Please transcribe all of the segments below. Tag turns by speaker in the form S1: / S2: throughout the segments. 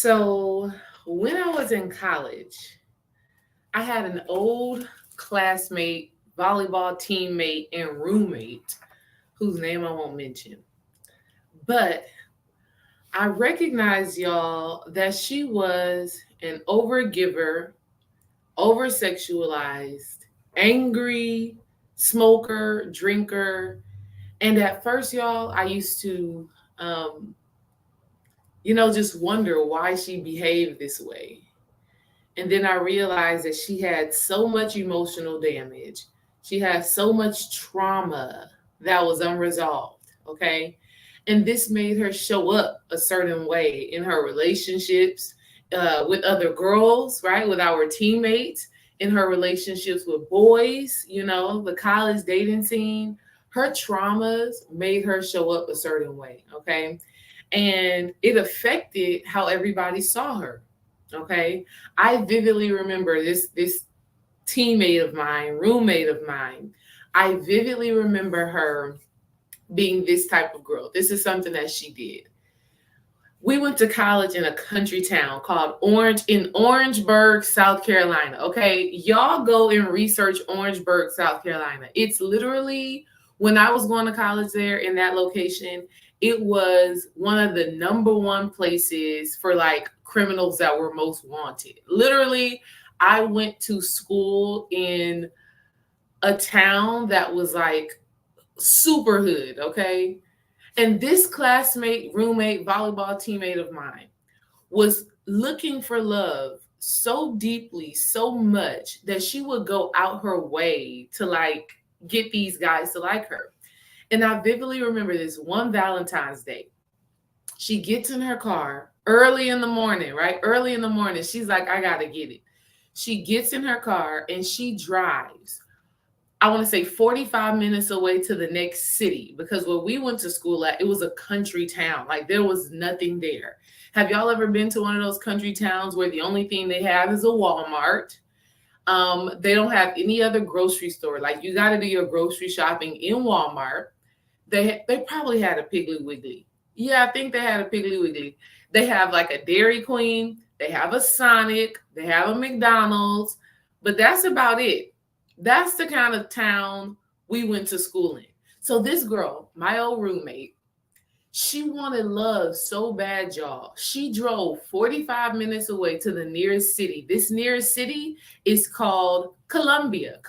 S1: So when I was in college, I had an old classmate, volleyball teammate, and roommate whose name I won't mention. But I recognize y'all that she was an overgiver, over sexualized, angry smoker, drinker. And at first, y'all, I used to, um, just wonder why she behaved this way. And then I realized that she had so much emotional damage. She had so much trauma that was unresolved. Okay. And this made her show up a certain way in her relationships with other girls, right? With our teammates, in her relationships with boys, the college dating scene. Her traumas made her show up a certain way. Okay. And it affected how everybody saw her. Okay. I vividly remember this teammate of mine, roommate of mine. I vividly remember her being this type of girl. This is something that she did. We went to college in a country town called Orangeburg, South Carolina. Okay. Y'all go and research Orangeburg, South Carolina. It's literally, when I was going to college there in that location, it was one of the number one places for like criminals that were most wanted. Literally, I went to school in a town that was like super hood, okay? And this classmate, roommate, volleyball teammate of mine was looking for love so deeply, so much that she would go out her way to like get these guys to like her. And I vividly remember this one Valentine's Day. She gets in her car early in the morning, right? Early in the morning. She's like, I got to get it. She gets in her car and she drives, I want to say 45 minutes away to the next city, because where we went to school at, it was a country town. Like there was nothing there. Have y'all ever been to one of those country towns where the only thing they have is a Walmart? They don't have any other grocery store. Like you got to do your grocery shopping in Walmart. They probably had a Piggly Wiggly. Yeah, I think they had a Piggly Wiggly. They have like a Dairy Queen. They have a Sonic. They have a McDonald's. But that's about it. That's the kind of town we went to school in. So this girl, my old roommate, she wanted love so bad, y'all. She drove 45 minutes away to the nearest city. This nearest city is called Columbia,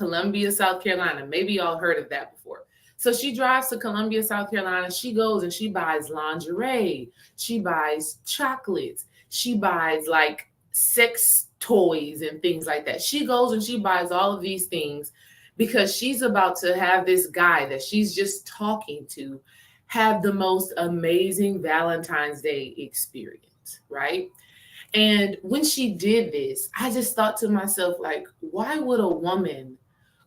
S1: South Carolina. Maybe y'all heard of that before. So she drives to Columbia, South Carolina. She goes and she buys lingerie. She buys chocolates. She buys like sex toys and things like that. She goes and she buys all of these things because she's about to have this guy that she's just talking to have the most amazing Valentine's Day experience, right? And when she did this, I just thought to myself, like, why would a woman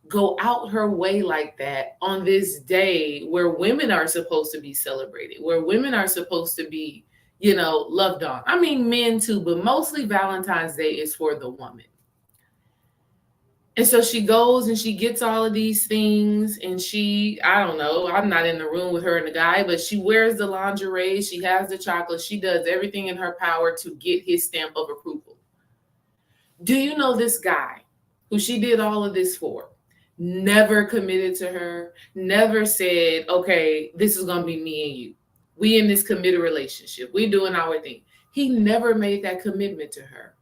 S1: go out her way like that on this day where women are supposed to be celebrated, where women are supposed to be, loved on? I mean, men too, but mostly Valentine's Day is for the woman. And so she goes and she gets all of these things and I don't know, I'm not in the room with her and the guy, but she wears the lingerie, she has the chocolate, she does everything in her power to get his stamp of approval. Do you know this guy who she did all of this for never committed to her, never said, okay, this is going to be me and you. We in this committed relationship. We doing our thing. He never made that commitment to her.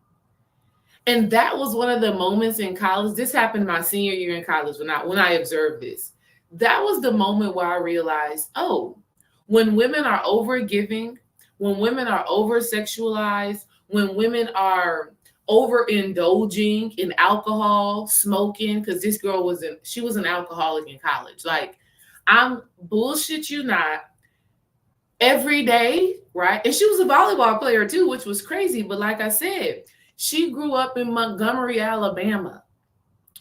S1: And that was one of the moments in college. This happened my senior year in college when I observed this. That was the moment where I realized, oh, when women are over giving, when women are over sexualized, when women are overindulging in alcohol, smoking, because this girl she was an alcoholic in college. Like, I'm bullshit you not, every day, right? And she was a volleyball player too, which was crazy. But like I said, she grew up in Montgomery, Alabama.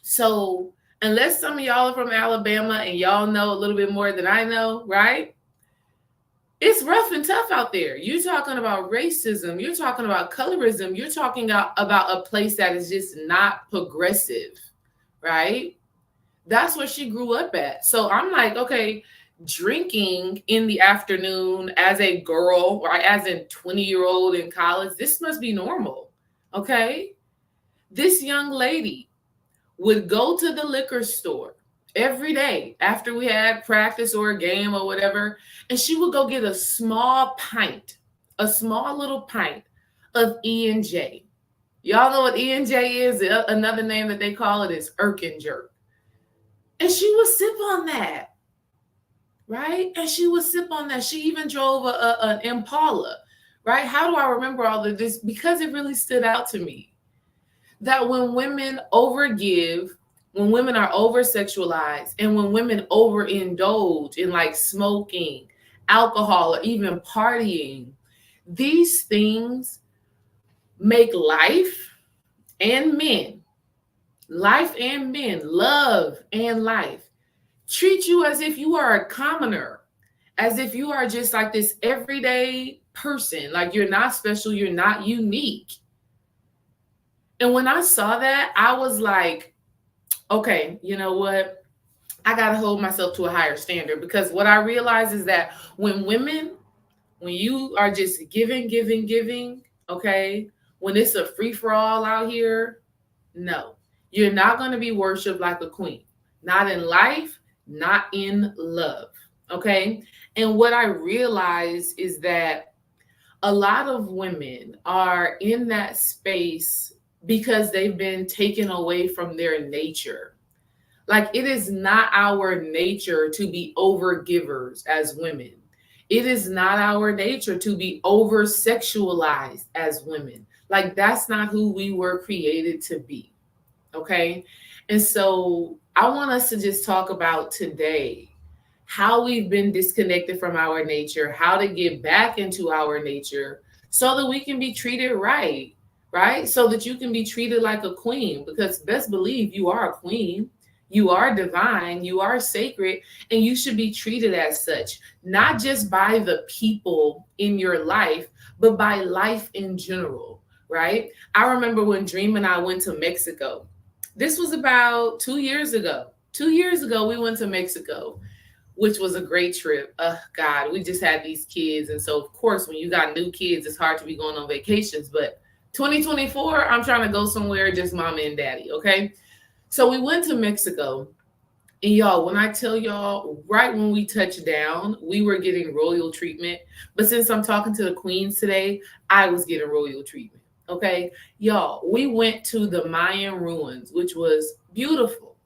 S1: So unless some of y'all are from Alabama and y'all know a little bit more than I know, right? It's rough and tough out there. You're talking about racism. You're talking about colorism. You're talking about a place that is just not progressive, right? That's where she grew up at. So I'm like, okay, drinking in the afternoon as a girl, or as a 20-year-old in college, this must be normal. Okay. This young lady would go to the liquor store every day after we had practice or a game or whatever, and she would go get a small pint, a small little pint of E&J. Y'all know what E&J is? Another name that they call it is Irken Jerk. And she would sip on that, right? And she would sip on that. She even drove an Impala, right? How do I remember all of this? Because it really stood out to me that when women overgive, when women are over sexualized, and when women overindulge in like smoking, alcohol, or even partying, these things make and men, life and men, love and life, treat you as if you are a commoner, as if you are just like this everyday person, like you're not special, you're not unique. And when I saw that, I was like, okay, you know what? I got to hold myself to a higher standard, because what I realize is that when you are just giving, okay, when it's a free for all out here, no, you're not going to be worshiped like a queen, not in life, not in love. Okay. And what I realize is that a lot of women are in that space because they've been taken away from their nature. Like, it is not our nature to be over givers as women. It is not our nature to be over sexualized as women. Like, that's not who we were created to be. Okay. And so I want us to just talk about today how we've been disconnected from our nature, how to get back into our nature so that we can be treated right, right? So that you can be treated like a queen, because best believe you are a queen. You are divine, you are sacred, and you should be treated as such, not just by the people in your life, but by life in general, right? I remember when Dream and I went to Mexico. This was about 2 years ago. 2 years ago, we went to Mexico, which was a great trip. God, we just had these kids. And so, of course, when you got new kids, it's hard to be going on vacations. But 2024, I'm trying to go somewhere just mama and daddy, okay? So we went to Mexico. And y'all, when I tell y'all, right when we touched down, we were getting royal treatment. But since I'm talking to the queens today, I was getting royal treatment. Okay. Y'all, we went to the Mayan ruins, which was beautiful.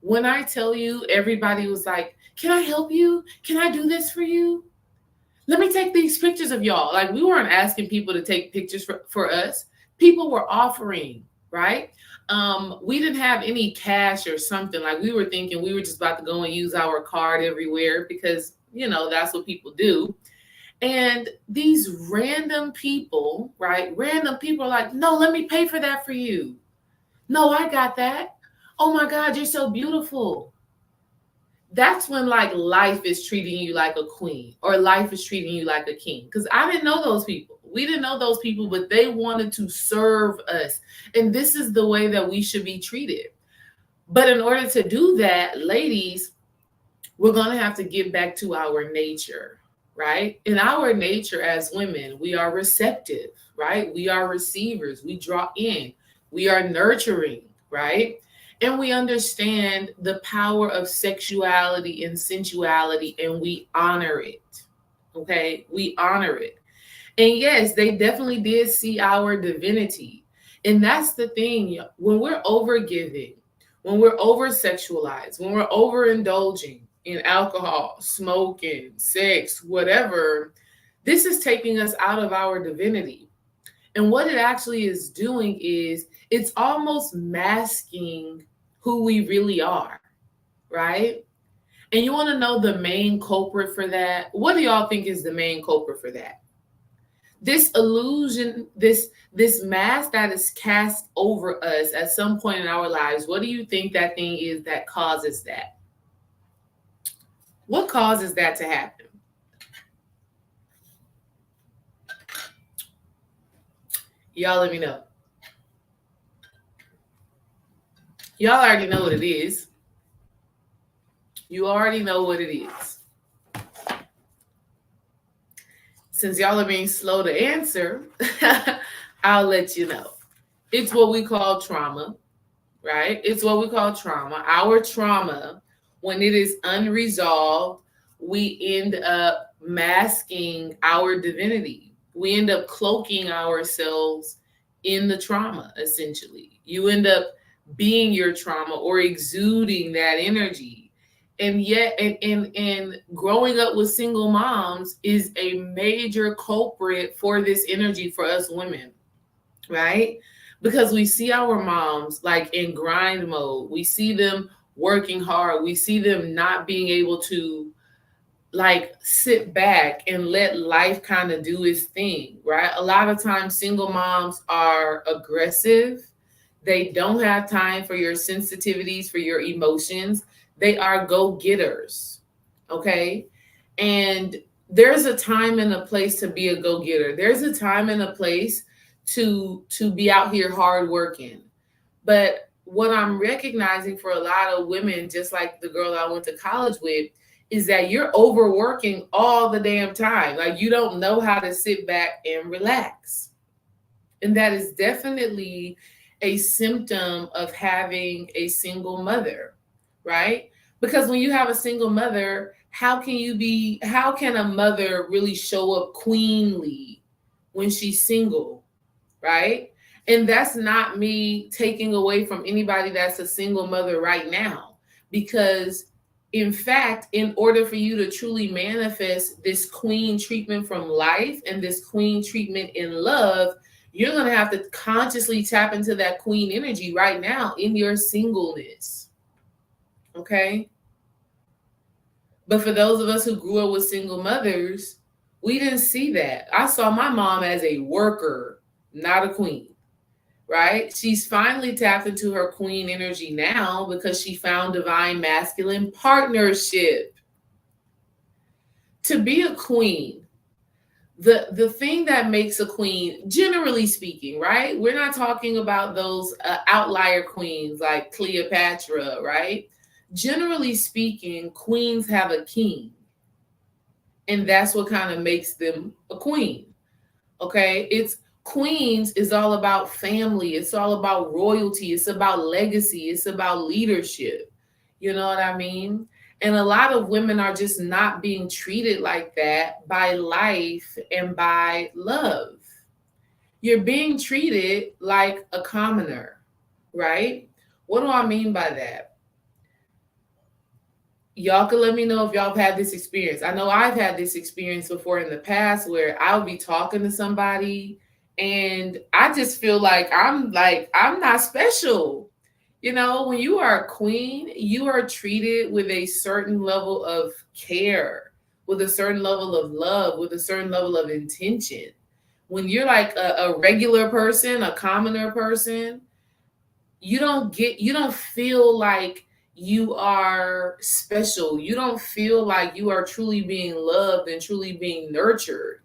S1: When I tell you, everybody was like, can I help you? Can I do this for you? Let me take these pictures of y'all. Like, we weren't asking people to take pictures for us. People were offering, right? We didn't have any cash or something. Like, we were thinking we were just about to go and use our card everywhere because, that's what people do. And these random people, right? Random people are like, no, let me pay for that for you. No, I got that. Oh my God, you're so beautiful. That's when like life is treating you like a queen, or life is treating you like a king. Because I didn't know those people. We didn't know those people, but they wanted to serve us. And this is the way that we should be treated. But in order to do that, ladies, we're going to have to get back to our nature, right? In our nature as women, we are receptive, right? We are receivers. We draw in. We are nurturing, right? And we understand the power of sexuality and sensuality, and we honor it. Okay? We honor it. And yes, they definitely did see our divinity. And that's the thing. When we're overgiving, when we're over sexualized, when we're overindulging in alcohol, smoking, sex, whatever, this is taking us out of our divinity. And what it actually is doing is it's almost masking who we really are, right? And you want to know the main culprit for that? What do y'all think is the main culprit for that? This illusion, this mask that is cast over us at some point in our lives, what do you think that thing is that causes that? What causes that to happen? Y'all let me know. Y'all already know what it is. You already know what it is. Since y'all are being slow to answer, I'll let you know. It's what we call trauma, right? It's what we call trauma. Our trauma, when it is unresolved, we end up masking our divinity. We end up cloaking ourselves in the trauma, essentially. You end up being your trauma or exuding that energy. And yet, and growing up with single moms is a major culprit for this energy for us women, right? Because we see our moms like in grind mode. We see them working hard. We see them not being able to like sit back and let life kind of do its thing, right? A lot of times single moms are aggressive. They don't have time for your sensitivities, for your emotions. They are go-getters. Okay? And there's a time and a place to be a go-getter. There's a time and a place to be out here hard working. But what I'm recognizing for a lot of women, just like the girl I went to college with, is that you're overworking all the damn time. Like you don't know how to sit back and relax. And that is definitely a symptom of having a single mother, right? Because when you have a single mother, how can a mother really show up queenly when she's single, right? And that's not me taking away from anybody that's a single mother right now, because in fact, in order for you to truly manifest this queen treatment from life and this queen treatment in love, you're going to have to consciously tap into that queen energy right now in your singleness. Okay? But for those of us who grew up with single mothers, we didn't see that. I saw my mom as a worker, not a queen. Right? She's finally tapped into her queen energy now because she found divine masculine partnership. To be a queen, the thing that makes a queen, generally speaking, right? We're not talking about those outlier queens like Cleopatra, right? Generally speaking, queens have a king. And that's what kind of makes them a queen. Okay? Queens is all about family. It's all about royalty. It's about legacy. It's about leadership. You know what I mean? And a lot of women are just not being treated like that by life and by love. You're being treated like a commoner, right? What do I mean by that? Y'all can let me know if y'all have had this experience. I know I've had this experience before in the past where I'll be talking to somebody and I just feel like I'm not special. You know, when you are a queen, you are treated with a certain level of care, with a certain level of love, with a certain level of intention. When you're like a regular person, a commoner person, you don't feel like you are special. You don't feel like you are truly being loved and truly being nurtured.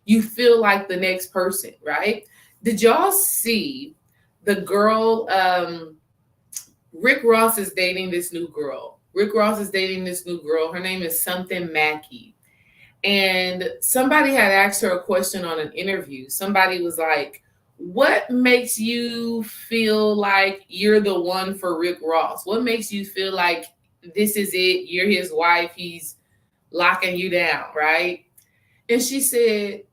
S1: You feel like the next person, right? Did y'all see the girl? Rick Ross is dating this new girl. Her name is something Mackey. And somebody had asked her a question on an interview. Somebody was like, what makes you feel like you're the one for Rick Ross? What makes you feel like this is it? You're his wife. He's locking you down, right? And she said,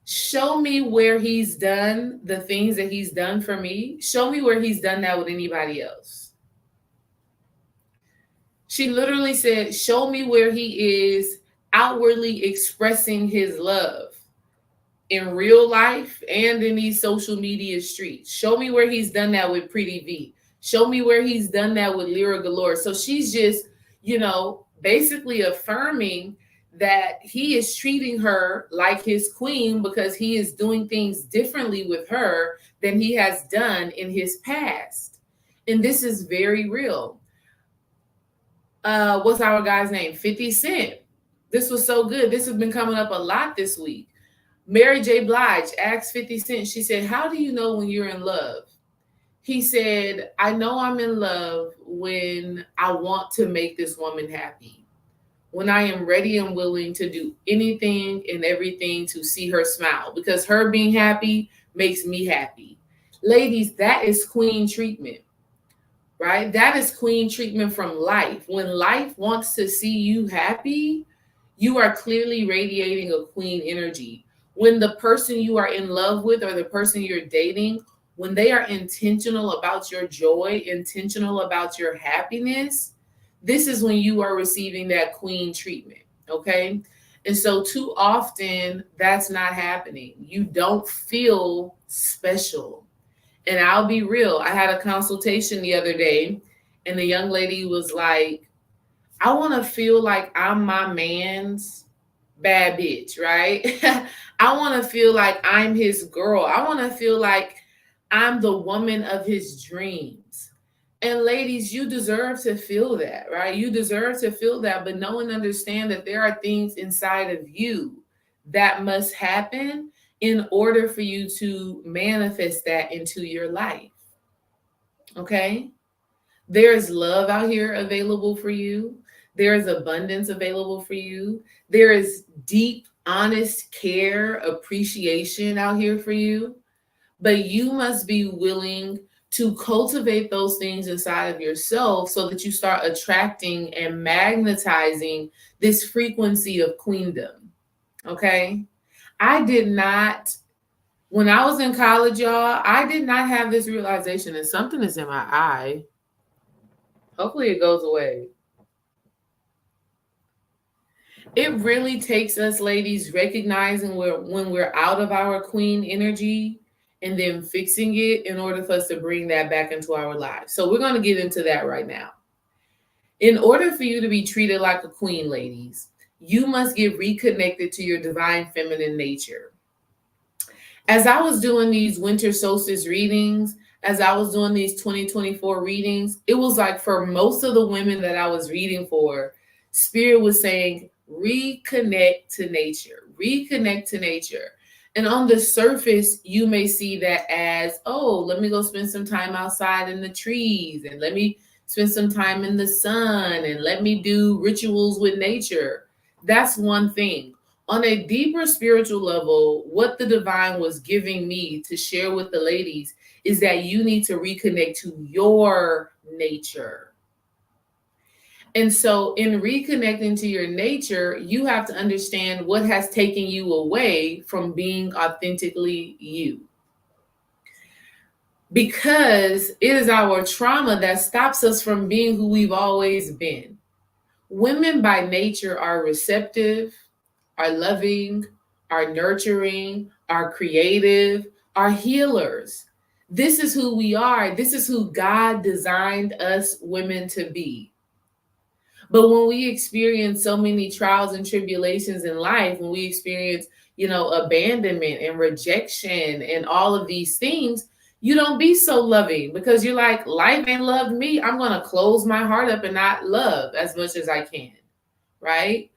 S1: show me where he's done the things that he's done for me. Show me where he's done that with anybody else. She literally said, show me where he is outwardly expressing his love in real life and in these social media streets. Show me where he's done that with Pretty V. Show me where he's done that with Lyra Galore. So she's just, basically affirming that he is treating her like his queen because he is doing things differently with her than he has done in his past. And this is very real. What's our guy's name? 50 Cent. This was so good. This has been coming up a lot this week. Mary J. Blige asked 50 Cent, she said, how do you know when you're in love? He said, I know I'm in love when I want to make this woman happy. when I am ready and willing to do anything and everything to see her smile, because her being happy makes me happy. Ladies, that is queen treatment, right? That is queen treatment from life. When life wants to see you happy, you are clearly radiating a queen energy. When the person you are in love with or the person you're dating, when they are intentional about your joy, intentional about your happiness, this is when you are receiving that queen treatment. Okay. And so, too often, that's not happening. You don't feel special. And I'll be real, I had a consultation the other day, and the young lady was like, I want to feel like I'm my man's bad bitch, right? I want to feel like I'm his girl. I want to feel like I'm the woman of his dreams. And ladies, you deserve to feel that, right? You deserve to feel that, but know and understand that there are things inside of you that must happen in order for you to manifest that into your life. Okay? There is love out here available for you. There is abundance available for you. There is deep, honest care, appreciation out here for you. But you must be willing to cultivate those things inside of yourself so that you start attracting and magnetizing this frequency of queendom. Okay? I did not, when I was in college, y'all, I did not have this realization, and something is in my eye. Hopefully it goes away. It really takes us, ladies, recognizing when we're out of our queen energy and then fixing it in order for us to bring that back into our lives. So we're going to get into that right now. In order for you to be treated like a queen, ladies, you must get reconnected to your divine feminine nature. As I was doing these winter solstice readings, as I was doing these 2024 readings, it was like for most of the women that I was reading for, Spirit was saying, reconnect to nature, reconnect to nature. And on the surface, you may see that as, oh, let me go spend some time outside in the trees, and let me spend some time in the sun, and let me do rituals with nature. That's one thing. On a deeper spiritual level, what the divine was giving me to share with the ladies is that you need to reconnect to your nature. And so, in reconnecting to your nature, you have to understand what has taken you away from being authentically you. Because it is our trauma that stops us from being who we've always been. Women by nature are receptive, are loving, are nurturing, are creative, are healers. This is who we are. This is who God designed us women to be. But when we experience so many trials and tribulations in life, when we experience, abandonment and rejection and all of these things, you don't be so loving because you're like, life ain't loved me. I'm going to close my heart up and not love as much as I can, right?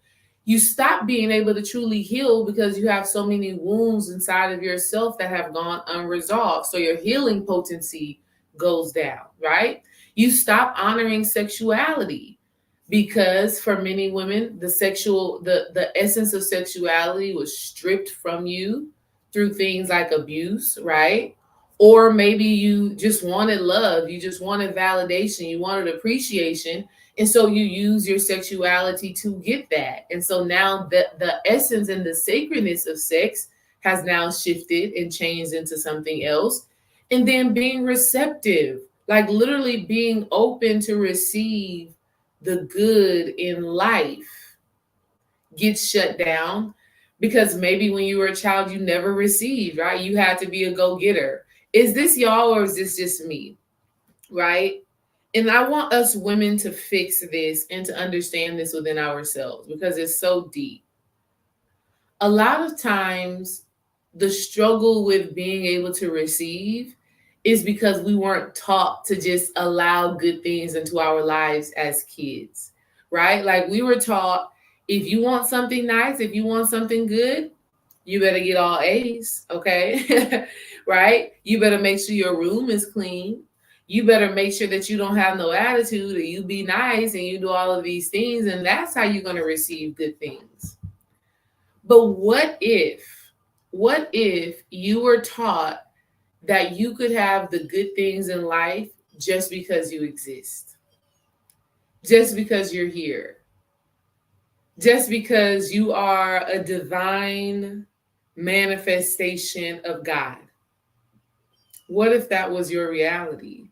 S1: You stop being able to truly heal because you have so many wounds inside of yourself that have gone unresolved. So your healing potency goes down, right? You stop honoring sexuality because for many women, the essence of sexuality was stripped from you through things like abuse, right? Or maybe you just wanted love, you just wanted validation, you wanted appreciation, and so you use your sexuality to get that. And so now the essence and the sacredness of sex has now shifted and changed into something else. And then being receptive, like literally being open to receive the good in life, gets shut down because maybe when you were a child, you never received, right? You had to be a go-getter. Is this y'all or is this just me? Right? And I want us women to fix this and to understand this within ourselves because it's so deep. A lot of times, the struggle with being able to receive is because we weren't taught to just allow good things into our lives as kids, right? Like we were taught, if you want something nice, if you want something good, you better get all A's, okay? Right? You better make sure your room is clean. You better make sure that you don't have no attitude, or you be nice and you do all of these things, and that's how you're going to receive good things. But what if you were taught that you could have the good things in life just because you exist, just because you're here, just because you are a divine manifestation of God? What if that was your reality?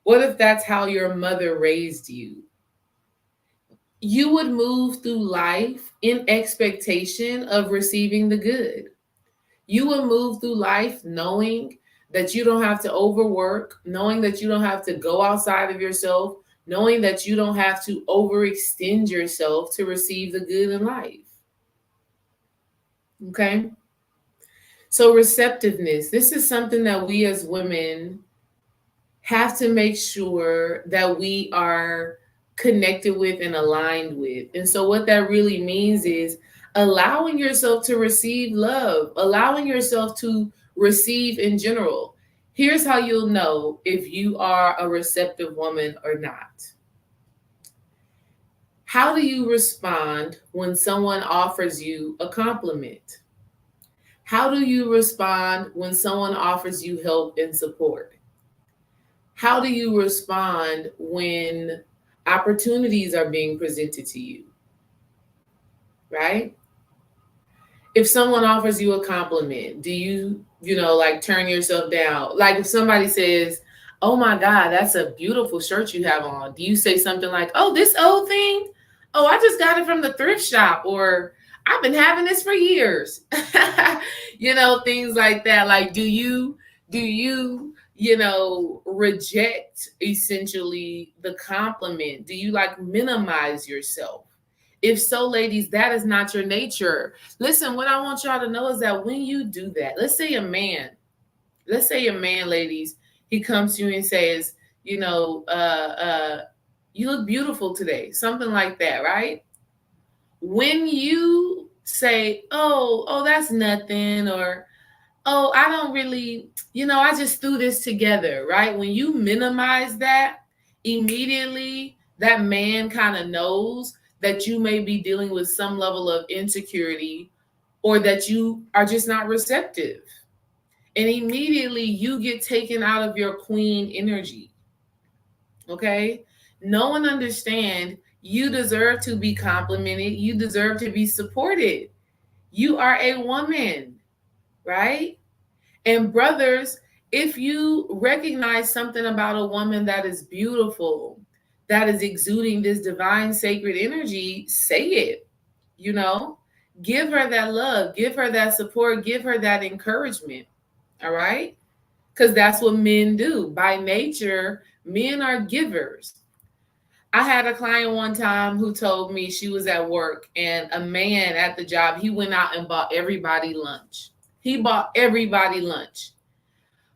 S1: What if that's how your mother raised you? You would move through life in expectation of receiving the good. You would move through life knowing that you don't have to overwork, knowing that you don't have to go outside of yourself, knowing that you don't have to overextend yourself to receive the good in life. Okay? So, receptiveness, this is something that we as women have to make sure that we are connected with and aligned with. And so, what that really means is allowing yourself to receive love, allowing yourself to receive in general. Here's how you'll know if you are a receptive woman or not. How do you respond when someone offers you a compliment? How do you respond when someone offers you help and support? How do you respond when opportunities are being presented to you? Right? If someone offers you a compliment, do you, like turn yourself down? Like if somebody says, "Oh my God, that's a beautiful shirt you have on," do you say something like, "Oh, this old thing? Oh, I just got it from the thrift shop," or "I've been having this for years." Things like that. Like, do you reject essentially the compliment? Do you like minimize yourself? If so, ladies, that is not your nature. Listen, what I want y'all to know is that when you do that, let's say a man, ladies, he comes to you and says, you look beautiful today, something like that, right? When you say, oh, that's nothing, or oh, I don't really, I just threw this together, right? When you minimize that, immediately that man kind of knows that you may be dealing with some level of insecurity, or that you are just not receptive. And immediately you get taken out of your queen energy. Okay? Know and understand you deserve to be complimented. You deserve to be supported. You are a woman, right? And brothers, if you recognize something about a woman that is beautiful, that is exuding this divine sacred energy, say it. Give her that love, give her that support, give her that encouragement. All right? Because that's what men do. By nature, men are givers. I had a client one time who told me she was at work and a man at the job, he went out and bought everybody lunch. He bought everybody lunch.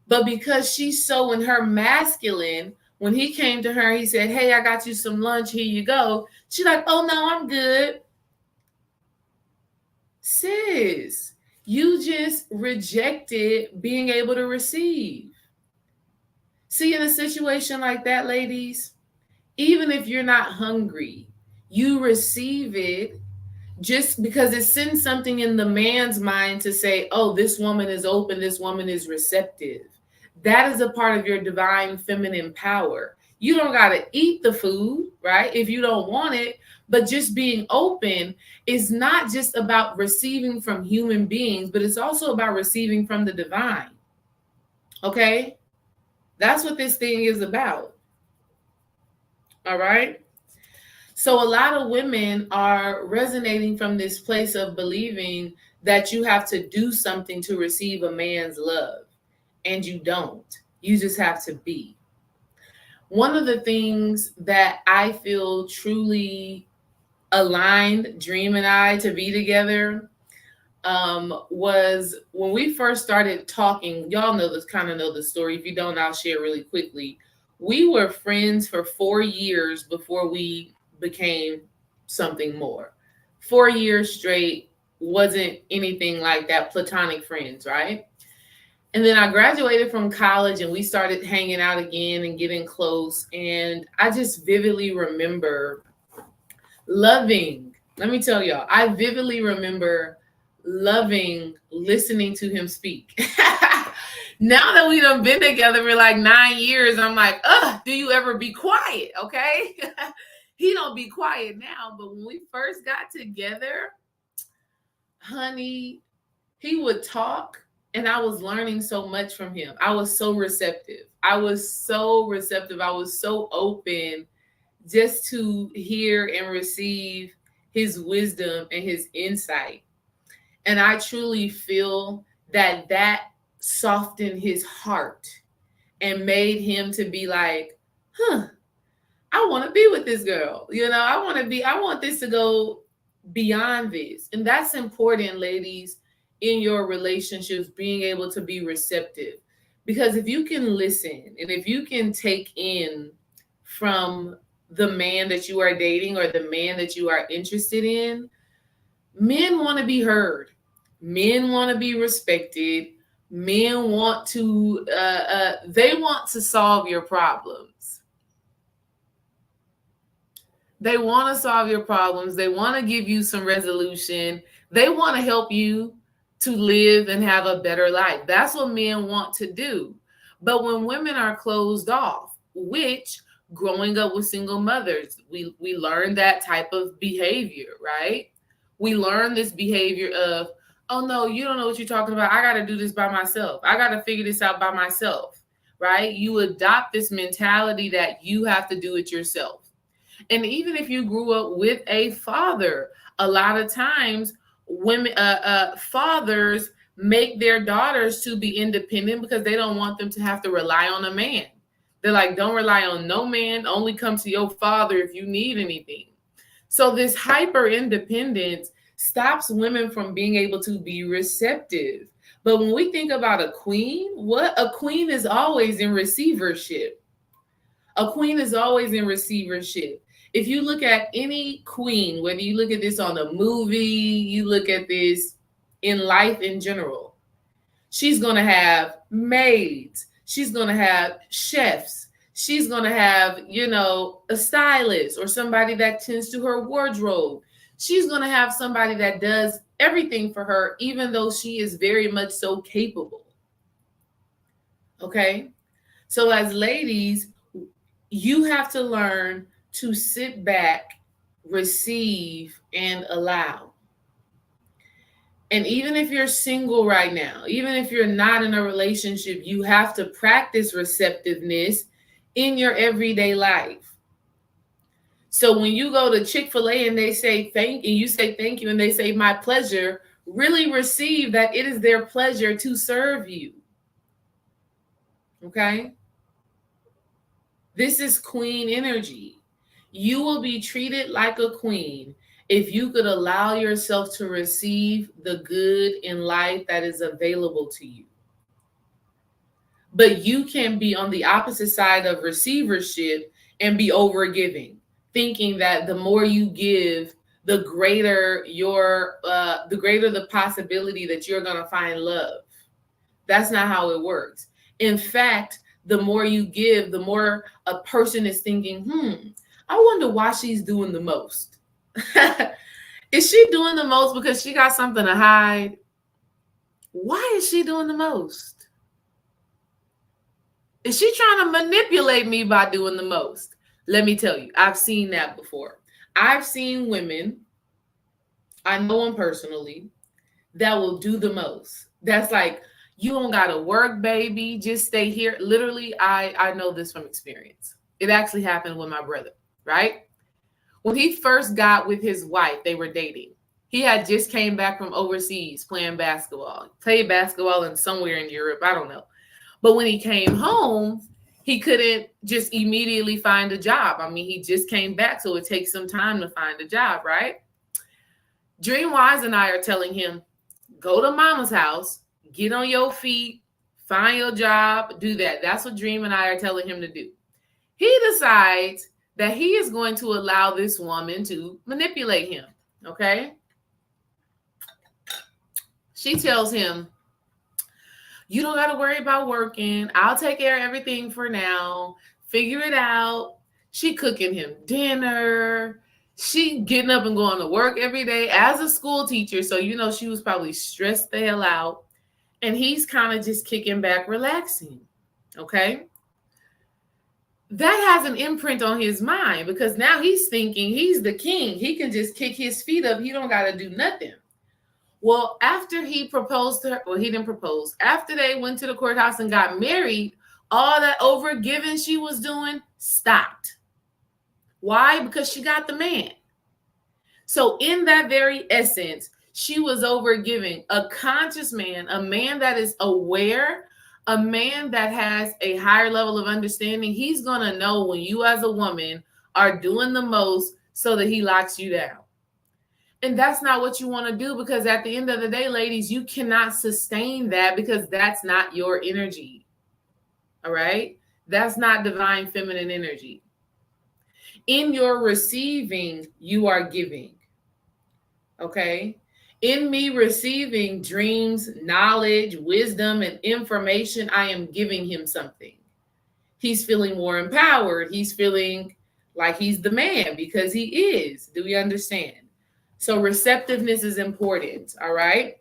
S1: But because she's so in her masculine, when he came to her, he said, "Hey, I got you some lunch. Here you go." She's like, "Oh, no, I'm good." Sis, you just rejected being able to receive. See, in a situation like that, ladies, even if you're not hungry, you receive it just because it sends something in the man's mind to say, "Oh, this woman is open, this woman is receptive." That is a part of your divine feminine power. You don't got to eat the food, right? If you don't want it, but just being open is not just about receiving from human beings, but it's also about receiving from the divine. Okay? That's what this thing is about. All right? So a lot of women are resonating from this place of believing that you have to do something to receive a man's love, and you don't. You just have to be. One of the things that I feel truly aligned Dream and I to be together was when we first started talking. Y'all know this, kind of know the story. If you don't, I'll share really quickly. We were friends for 4 years before we became something more. 4 years straight, wasn't anything like that, platonic friends, right? And then I graduated from college and we started hanging out again and getting close. And I just vividly remember loving, let me tell y'all, I vividly remember loving listening to him speak. Now that we done been together for like 9 years, I'm like, do you ever be quiet? Okay. He don't be quiet now. But when we first got together, honey, he would talk and I was learning so much from him. I was so receptive. I was so open just to hear and receive his wisdom and his insight. And I truly feel that softened his heart and made him to be like, I want to be with this girl. I want this to go beyond this. And that's important, ladies, in your relationships, being able to be receptive. Because if you can listen and if you can take in from the man that you are dating or the man that you are interested in, men want to be heard. Men want to be respected. Men want to, they want to solve your problems. They want to solve your problems. They want to give you some resolution. They want to help you to live and have a better life. That's what men want to do. But when women are closed off, which growing up with single mothers, we learn that type of behavior, right? We learn this behavior of, oh no, you don't know what you're talking about. I got to do this by myself. I got to figure this out by myself, right? You adopt this mentality that you have to do it yourself. And even if you grew up with a father, a lot of times women, fathers make their daughters to be independent because they don't want them to have to rely on a man. They're like, don't rely on no man, only come to your father if you need anything. So this hyper independence stops women from being able to be receptive. But when we think about a queen, a queen is always in receivership. A queen is always in receivership. If you look at any queen, whether you look at this on a movie, you look at this in life in general, she's going to have maids. She's going to have chefs. She's going to have, a stylist or somebody that tends to her wardrobe. She's going to have somebody that does everything for her, even though she is very much so capable. Okay? So as ladies, you have to learn to sit back, receive, and allow. And even if you're single right now, even if you're not in a relationship, you have to practice receptiveness in your everyday life. So when you go to Chick-fil-A and they say thank you, and you say thank you, and they say my pleasure, really receive that it is their pleasure to serve you. Okay? This is queen energy. You will be treated like a queen if you could allow yourself to receive the good in life that is available to you. But you can be on the opposite side of receivership and be overgiving, thinking that the more you give, the greater the possibility that you're going to find love. That's not how it works. In fact, the more you give, the more a person is thinking, I wonder why she's doing the most. Is she doing the most because she got something to hide? Why is she doing the most? Is she trying to manipulate me by doing the most? Let me tell you, I've seen that before. I've seen women, I know them personally, that will do the most. That's like, you don't got to work, baby. Just stay here. Literally, I know this from experience. It actually happened with my brother, right? When he first got with his wife, they were dating. He had just came back from overseas playing basketball. Played basketball in somewhere in Europe. I don't know. But when he came home, he couldn't just immediately find a job. I mean, he just came back, so it takes some time to find a job, right? Dreamwise and I are telling him, go to mama's house, get on your feet, find your job, do that. That's what Dream and I are telling him to do. He decides that he is going to allow this woman to manipulate him, okay? She tells him, You don't got to worry about working. I'll take care of everything for now. Figure it out. She cooking him dinner. She getting up and going to work every day as a school teacher. So, she was probably stressed the hell out. And he's kind of just kicking back, relaxing. Okay. That has an imprint on his mind because now he's thinking he's the king. He can just kick his feet up. He don't got to do nothing. Well, after he proposed to her, well, he didn't propose. After they went to the courthouse and got married, all that overgiving she was doing stopped. Why? Because she got the man. So in that very essence, she was overgiving a conscious man, a man that is aware, a man that has a higher level of understanding. He's going to know when you as a woman are doing the most so that he locks you down. And that's not what you want to do, because at the end of the day, ladies, you cannot sustain that because that's not your energy. All right? That's not divine feminine energy. In your receiving, you are giving. Okay? In me receiving dreams, knowledge, wisdom, and information, I am giving him something. He's feeling more empowered. He's feeling like he's the man because he is. Do we understand? So receptiveness is important, all right?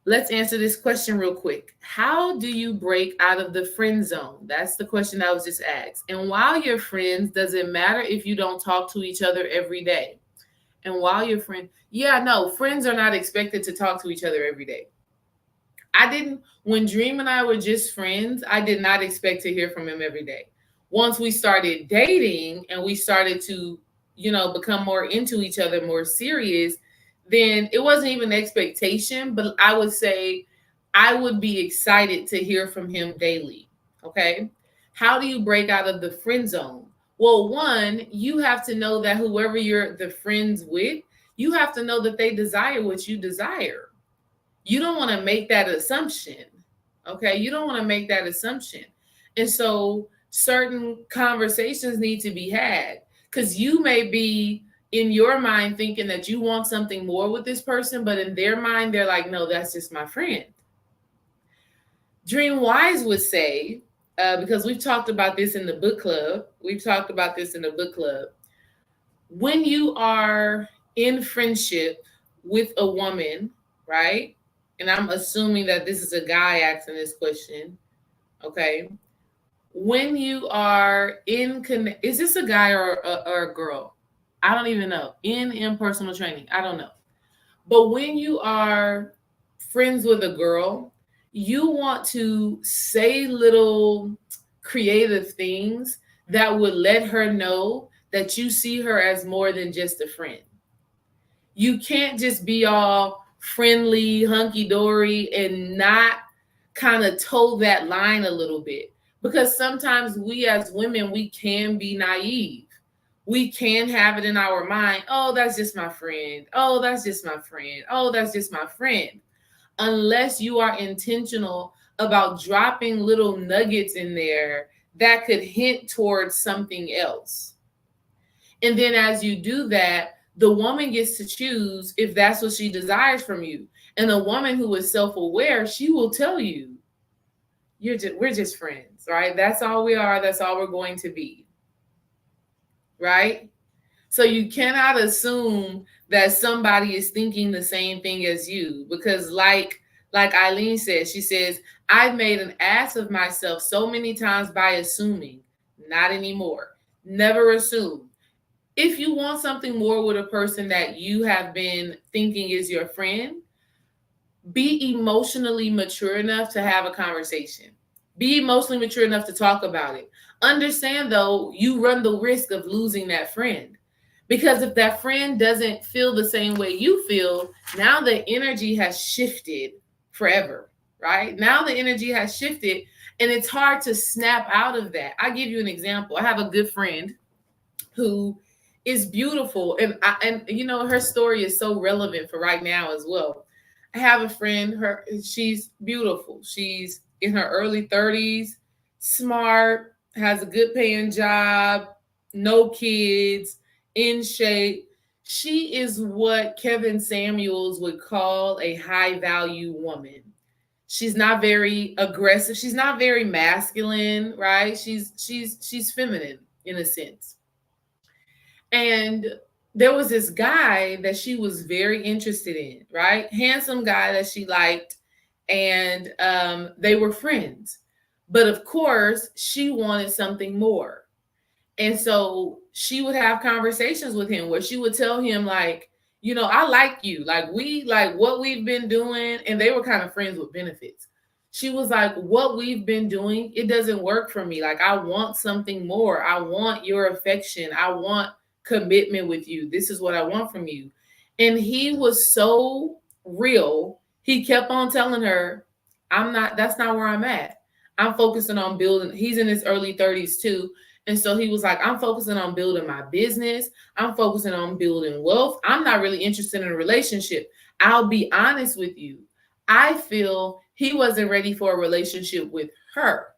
S1: Let's answer this question real quick. How do you break out of the friend zone? That's the question I was just asked. And while you're friends, does it matter if you don't talk to each other every day? And while you're friends, friends are not expected to talk to each other every day. When Dream and I were just friends, I did not expect to hear from him every day. Once we started dating and we started to become more into each other, more serious, then it wasn't even an expectation, but I would say I would be excited to hear from him daily. Okay. How do you break out of the friend zone? Well, one, you have to know that whoever you're the friends with, you have to know that they desire what you desire. You don't want to make that assumption. Okay. You don't want to make that assumption. And so certain conversations need to be had. Because you may be in your mind thinking that you want something more with this person, but in their mind, they're like, no, that's just my friend. Dream Wise would say, because we've talked about this in the book club, when you are in friendship with a woman, right? And I'm assuming that this is a guy asking this question, okay? When you are is this a guy or a girl? I don't even know. In personal training, I don't know. But when you are friends with a girl, you want to say little creative things that would let her know that you see her as more than just a friend. You can't just be all friendly, hunky-dory, and not kind of toe that line a little bit. Because sometimes we as women, we can be naive. We can have it in our mind, oh, that's just my friend. Oh, that's just my friend. Oh, that's just my friend. Unless you are intentional about dropping little nuggets in there that could hint towards something else. And then as you do that, the woman gets to choose if that's what she desires from you. And a woman who is self-aware, she will tell you, we're just friends, right? That's all we are. That's all we're going to be, right? So you cannot assume that somebody is thinking the same thing as you, because like Eileen says, she says, I've made an ass of myself so many times by assuming. Not anymore. Never assume. If you want something more with a person that you have been thinking is your friend, be emotionally mature enough to have a conversation. Be emotionally mature enough to talk about it. Understand, though, you run the risk of losing that friend. Because if that friend doesn't feel the same way you feel, now the energy has shifted forever, right? Now the energy has shifted, and it's hard to snap out of that. I'll give you an example. I have a good friend who is beautiful, and her story is so relevant for right now as well. I have a friend, she's beautiful. She's in her early 30s, smart, has a good paying job, no kids, in shape. She is what Kevin Samuels would call a high value woman. She's not very aggressive. She's not very masculine, right? She's feminine in a sense. And there was this guy that she was very interested in, right? Handsome guy that she liked, and they were friends. But of course, she wanted something more. And so she would have conversations with him where she would tell him, like, I like you. Like, we like what we've been doing. And they were kind of friends with benefits. She was like, what we've been doing, it doesn't work for me. Like, I want something more. I want your affection. I want commitment with you. This is what I want from you. And he was so real. He kept on telling her, that's not where I'm at. I'm focusing on building. He's in his early 30s too. And so he was like, I'm focusing on building my business. I'm focusing on building wealth. I'm not really interested in a relationship. I'll be honest with you. I feel he wasn't ready for a relationship with her.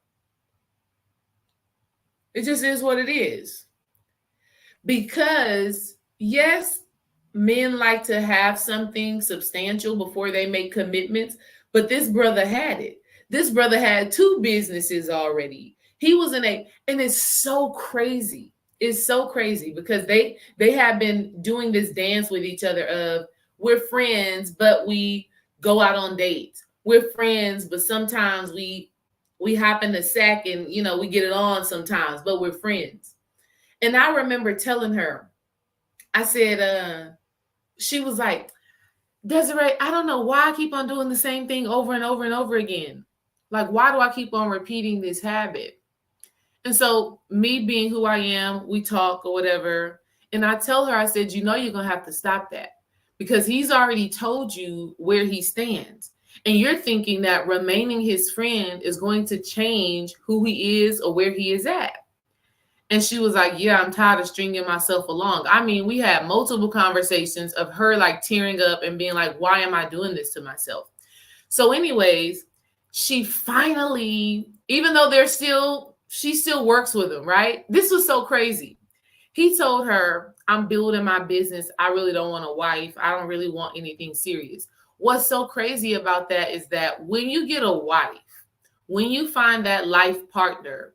S1: It just is what it is. Because, yes, men like to have something substantial before they make commitments, but this brother had it. This brother had 2 businesses already. He was and it's so crazy. It's so crazy because they have been doing this dance with each other of, we're friends, but we go out on dates. We're friends, but sometimes we hop in the sack and we get it on sometimes, but we're friends. And I remember telling her, I said, she was like, Desiree, I don't know why I keep on doing the same thing over and over and over again. Like, why do I keep on repeating this habit? And so me being who I am, we talk or whatever. And I tell her, I said, you're going to have to stop that because he's already told you where he stands. And you're thinking that remaining his friend is going to change who he is or where he is at. And she was like, yeah, I'm tired of stringing myself along. I mean, we had multiple conversations of her like tearing up and being like, why am I doing this to myself? So anyways, she finally, even though she still works with him, right? This was so crazy. He told her, I'm building my business. I really don't want a wife. I don't really want anything serious. What's so crazy about that is that when you get a wife, when you find that life partner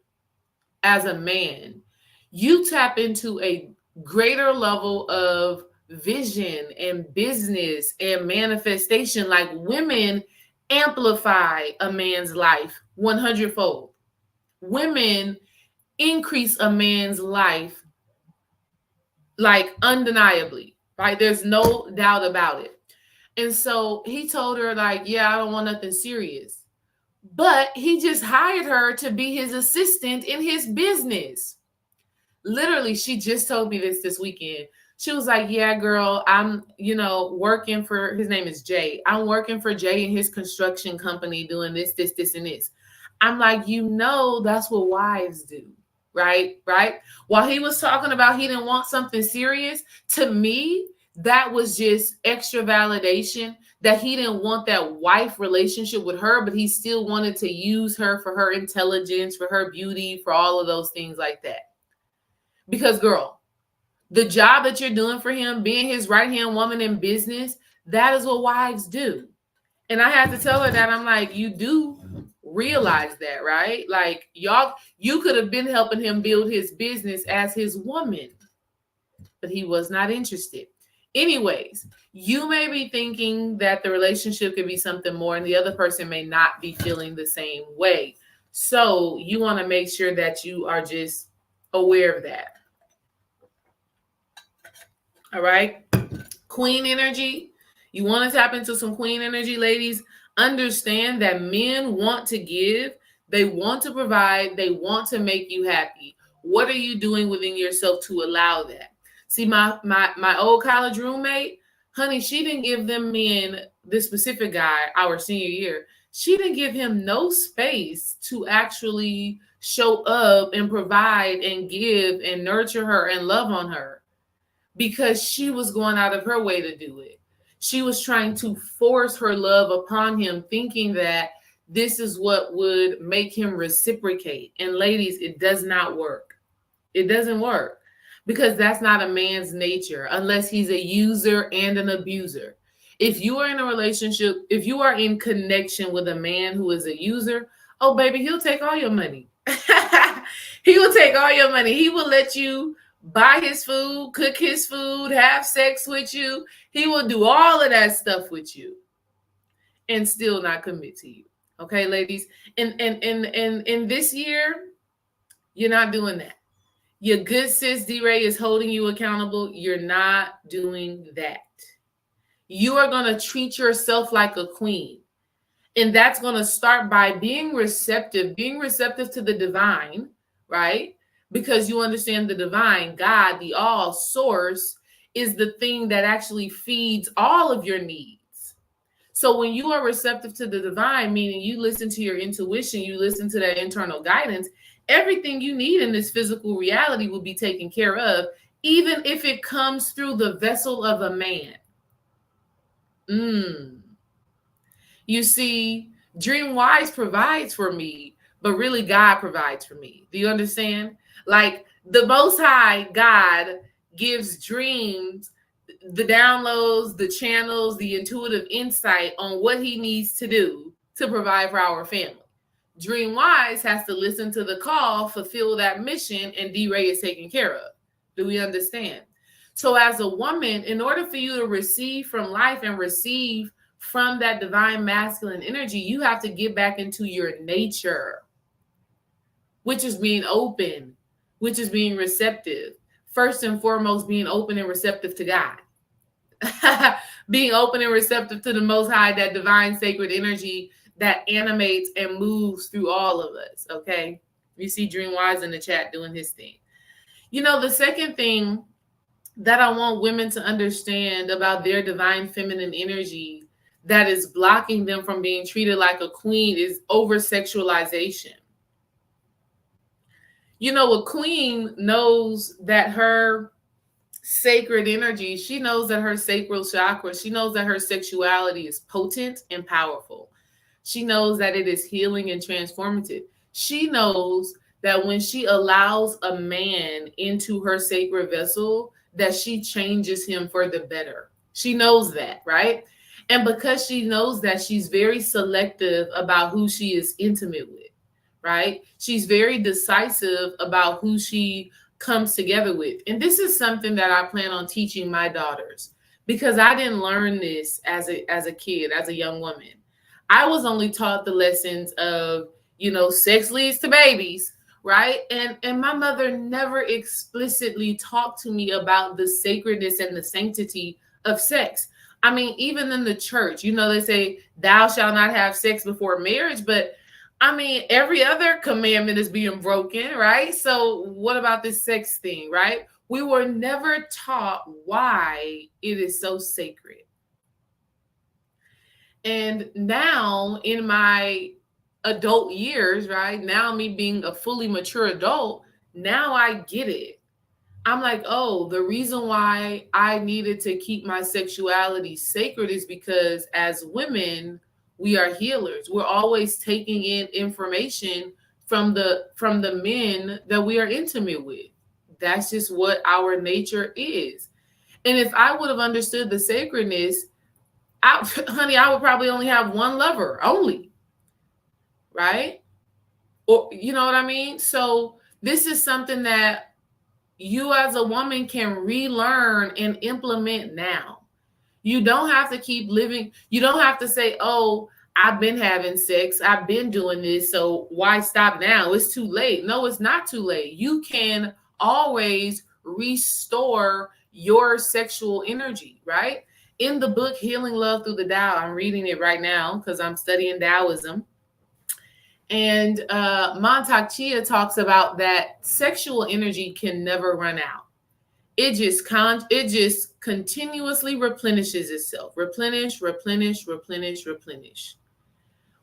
S1: as a man, you tap into a greater level of vision and business and manifestation. Like, women amplify a man's life 100-fold. Women increase a man's life like undeniably, right? There's no doubt about it. And so he told her, like, yeah, I don't want nothing serious. But he just hired her to be his assistant in his business. Literally, she just told me this weekend. She was like, yeah, girl, I'm, working for, his name is Jay. I'm working for Jay and his construction company doing this, and this. I'm like, that's what wives do, right? While he was talking about he didn't want something serious, to me, that was just extra validation that he didn't want that wife relationship with her, but he still wanted to use her for her intelligence, for her beauty, for all of those things like that. Because, girl, the job that you're doing for him, being his right-hand woman in business, that is what wives do. And I had to tell her that. I'm like, you do realize that, right? Like, you could have been helping him build his business as his woman, but he was not interested. Anyways, you may be thinking that the relationship could be something more, and the other person may not be feeling the same way. So you want to make sure that you are just aware of that. All right. Queen energy. You want to tap into some queen energy, ladies. Understand that men want to give. They want to provide. They want to make you happy. What are you doing within yourself to allow that? See, my old college roommate, honey, she didn't give them men, this specific guy, our senior year. She didn't give him no space to actually show up and provide and give and nurture her and love on her, because she was going out of her way to do it. She was trying to force her love upon him, thinking that this is what would make him reciprocate. And ladies, it does not work. It doesn't work, because that's not a man's nature unless he's a user and an abuser. If you are in a relationship, if you are in connection with a man who is a user, oh baby, he'll take all your money. He will take all your money. He will let you buy his food, cook his food, have sex with you. He will do all of that stuff with you and still not commit to you. Okay, ladies. And this year, you're not doing that. Your good sis D-Ray is holding you accountable. You're not doing that. You are going to treat yourself like a queen. And that's going to start by being receptive to the divine, right? Because you understand the divine, God, the all source, is the thing that actually feeds all of your needs. So when you are receptive to the divine, meaning you listen to your intuition, you listen to that internal guidance, everything you need in this physical reality will be taken care of, even if it comes through the vessel of a man. You see, Dream Wise provides for me, but really God provides for me. Do you understand? Like the Most High God gives dreams, the downloads, the channels, the intuitive insight on what he needs to do to provide for our family. Dream Wise has to listen to the call, fulfill that mission, and D-Ray is taken care of. Do we understand? So as a woman, in order for you to receive from life and receive from that divine masculine energy, you have to get back into your nature, which is being open, which is being receptive. First and foremost, being open and receptive to God. Being open and receptive to the Most High, that divine sacred energy that animates and moves through all of us, okay? You see Dream Wise in the chat doing his thing. You know, the second thing that I want women to understand about their divine feminine energy that is blocking them from being treated like a queen is over-sexualization. You know, a queen knows that her sacred energy, she knows that her sacral chakra, she knows that her sexuality is potent and powerful. She knows that it is healing and transformative. She knows that when she allows a man into her sacred vessel, that she changes him for the better. She knows that, right? And because she knows that, she's very selective about who she is intimate with, right? She's very decisive about who she comes together with. And this is something that I plan on teaching my daughters, because I didn't learn this as a kid, as a young woman. I was only taught the lessons of, you know, sex leads to babies, right? And my mother never explicitly talked to me about the sacredness and the sanctity of sex. I mean, even in the church, you know, they say, thou shalt not have sex before marriage, but I mean, every other commandment is being broken, right? So what about this sex thing, right? We were never taught why it is so sacred. And now in my adult years, right? Now me being a fully mature adult, now I get it. I'm like, oh, the reason why I needed to keep my sexuality sacred is because as women, we are healers. We're always taking in information from the men that we are intimate with. That's just what our nature is. And if I would have understood the sacredness, honey, I would probably only have one lover only, right? Or you know what I mean? So this is something that you as a woman can relearn and implement now. You don't have to keep living. You don't have to say, oh, I've been having sex. I've been doing this. So why stop now? It's too late. No, it's not too late. You can always restore your sexual energy, right? In the book, Healing Love Through the Tao, I'm reading it right now because I'm studying Taoism. And Montauk Chia talks about that sexual energy can never run out. It just continuously replenishes itself. Replenish.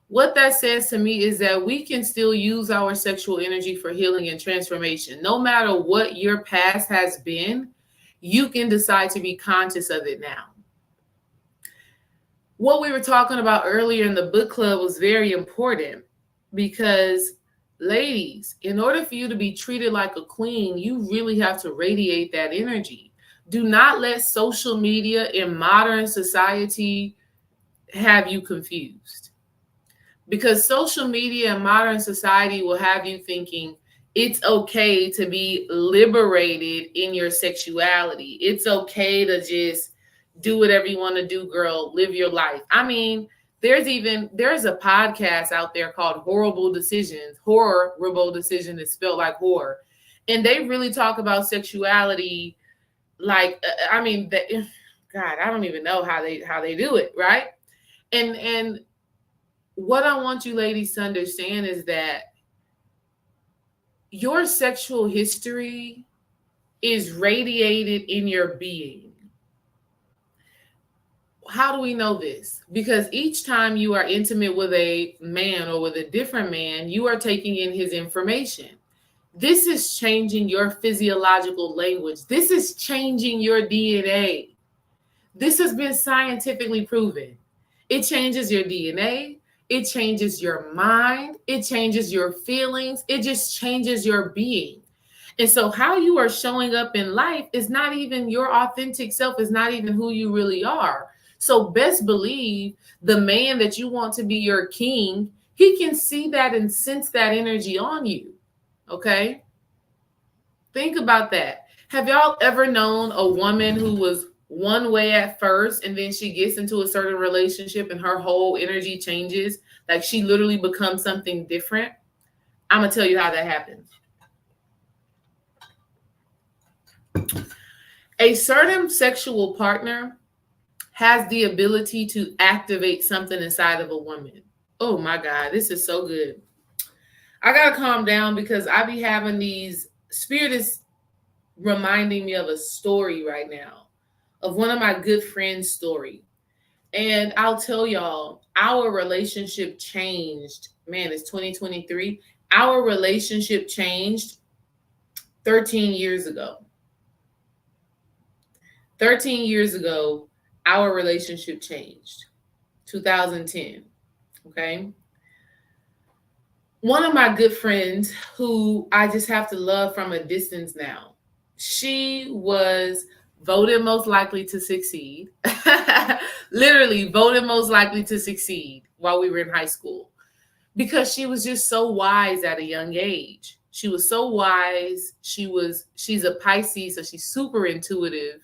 S1: What that says to me is that we can still use our sexual energy for healing and transformation. No matter what your past has been, you can decide to be conscious of it now. What we were talking about earlier in the book club was very important because, ladies, in order for you to be treated like a queen, you really have to radiate that energy. Do not let social media in modern society have you confused, because social media and modern society will have you thinking it's okay to be liberated in your sexuality. It's okay to just do whatever you want to do, girl. Live your life. I mean, there's a podcast out there called Horrible Decisions. Horrible Decision is spelled like horror. And they really talk about sexuality like I mean, God, I don't even know how they do it, right? And what I want you ladies to understand is that your sexual history is radiated in your being. How do we know this? Because each time you are intimate with a man or with a different man, you are taking in his information. This is changing your physiological language. This is changing your DNA. This has been scientifically proven. It changes your DNA. It changes your mind. It changes your feelings. It just changes your being. And so how you are showing up in life is not even your authentic self, is not even who you really are. So best believe the man that you want to be your king, he can see that and sense that energy on you. Okay? Think about that. Have y'all ever known a woman who was one way at first and then she gets into a certain relationship and her whole energy changes? Like she literally becomes something different? I'm going to tell you how that happens. A certain sexual partner has the ability to activate something inside of a woman. Oh my God, this is so good. I got to calm down because I be having these, Spirit is reminding me of a story right now, of one of my good friends' story. And I'll tell y'all, our relationship changed. Man, it's 2023. Our relationship changed 13 years ago. 13 years ago, our relationship changed. 2010. Okay. One of my good friends who I just have to love from a distance now, she was voted most likely to succeed. Literally voted most likely to succeed while we were in high school, because she was just so wise at a young age. She was so wise. She's a Pisces, so she's super intuitive.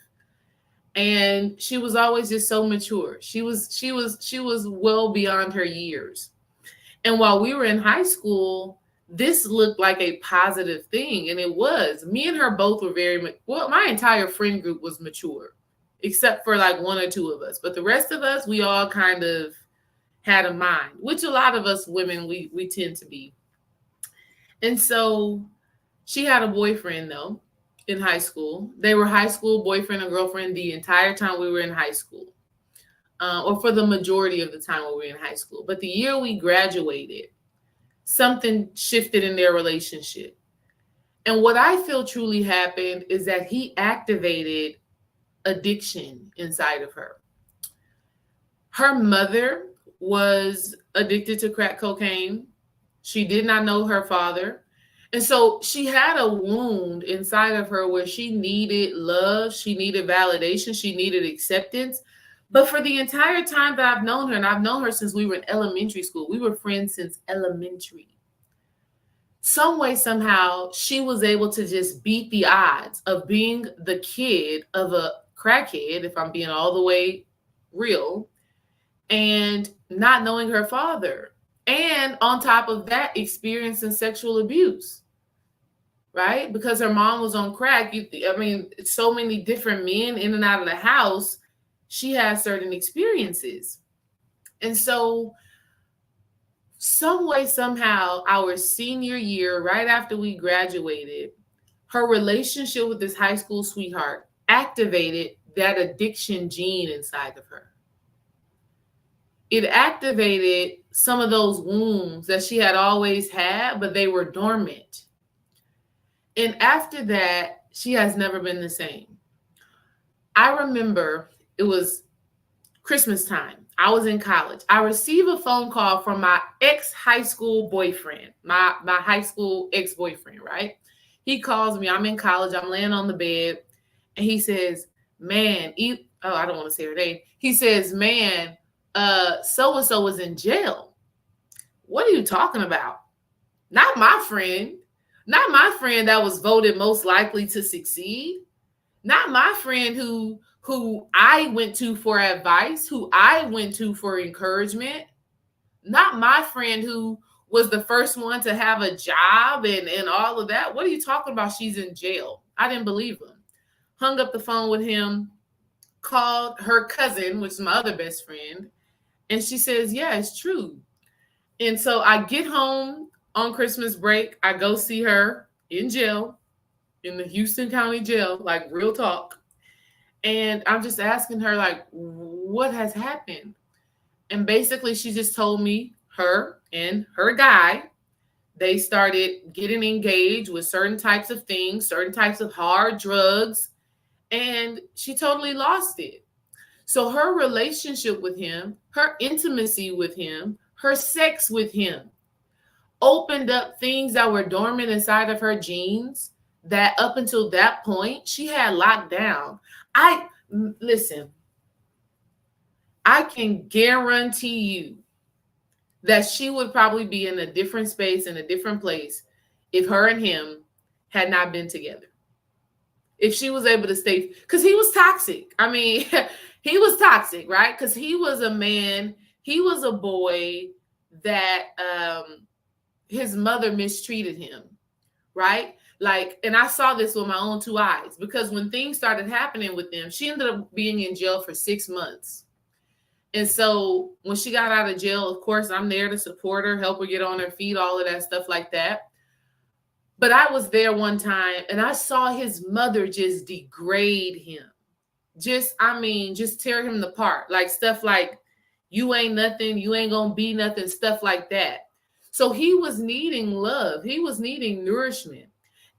S1: And she was always just so mature. She was well beyond her years. And while we were in high school, this looked like a positive thing. And it was. Me and her both were my entire friend group was mature, except for like one or two of us. But the rest of us, we all kind of had a mind, which a lot of us women, we tend to be. And so she had a boyfriend, though, in high school. They were high school boyfriend and girlfriend the entire time we were in high school. Or for the majority of the time when we were in high school. But the year we graduated, something shifted in their relationship. And what I feel truly happened is that he activated addiction inside of her. Her mother was addicted to crack cocaine. She did not know her father. And so she had a wound inside of her where she needed love, she needed validation, she needed acceptance. But for the entire time that I've known her, and I've known her since we were in elementary school, we were friends since elementary. Some way, somehow, she was able to just beat the odds of being the kid of a crackhead, if I'm being all the way real, and not knowing her father. And on top of that, experiencing sexual abuse, right? Because her mom was on crack. So many different men in and out of the house. She has certain experiences. And so some way, somehow, our senior year, right after we graduated, her relationship with this high school sweetheart activated that addiction gene inside of her. It activated some of those wounds that she had always had, but they were dormant. And after that, she has never been the same. I remember it was Christmas time. I was in college. I received a phone call from my ex-high school boyfriend, my high school ex-boyfriend, right? He calls me. I'm in college. I'm laying on the bed. And he says, man, I don't want to say her name. He says, man, so-and-so was in jail. What are you talking about? Not my friend. Not my friend that was voted most likely to succeed. Not my friend who I went to for advice, who I went to for encouragement. Not my friend who was the first one to have a job and all of that. What are you talking about? She's in jail. I didn't believe him. Hung up the phone with him, called her cousin, which is my other best friend, and she says, yeah, it's true. And so I get home on Christmas break. I go see her in jail, in the Houston County Jail, like real talk. And I'm just asking her, like, what has happened? And basically, she just told me her and her guy, they started getting engaged with certain types of things, certain types of hard drugs, and she totally lost it. So her relationship with him, her intimacy with him, her sex with him opened up things that were dormant inside of her genes that up until that point she had locked down. Listen, I can guarantee you that she would probably be in a different space, in a different place, if her and him had not been together. If she was able to stay, because he was toxic. I mean, he was toxic, right? Because he was a man, he was a boy that his mother mistreated him, right? Like, and I saw this with my own two eyes, because when things started happening with them, she ended up being in jail for 6 months. And so when she got out of jail, of course, I'm there to support her, help her get on her feet, all of that stuff like that. But I was there one time and I saw his mother just degrade him. Just tear him apart. Like stuff like, you ain't nothing, you ain't gonna be nothing, stuff like that. So he was needing love. He was needing nourishment.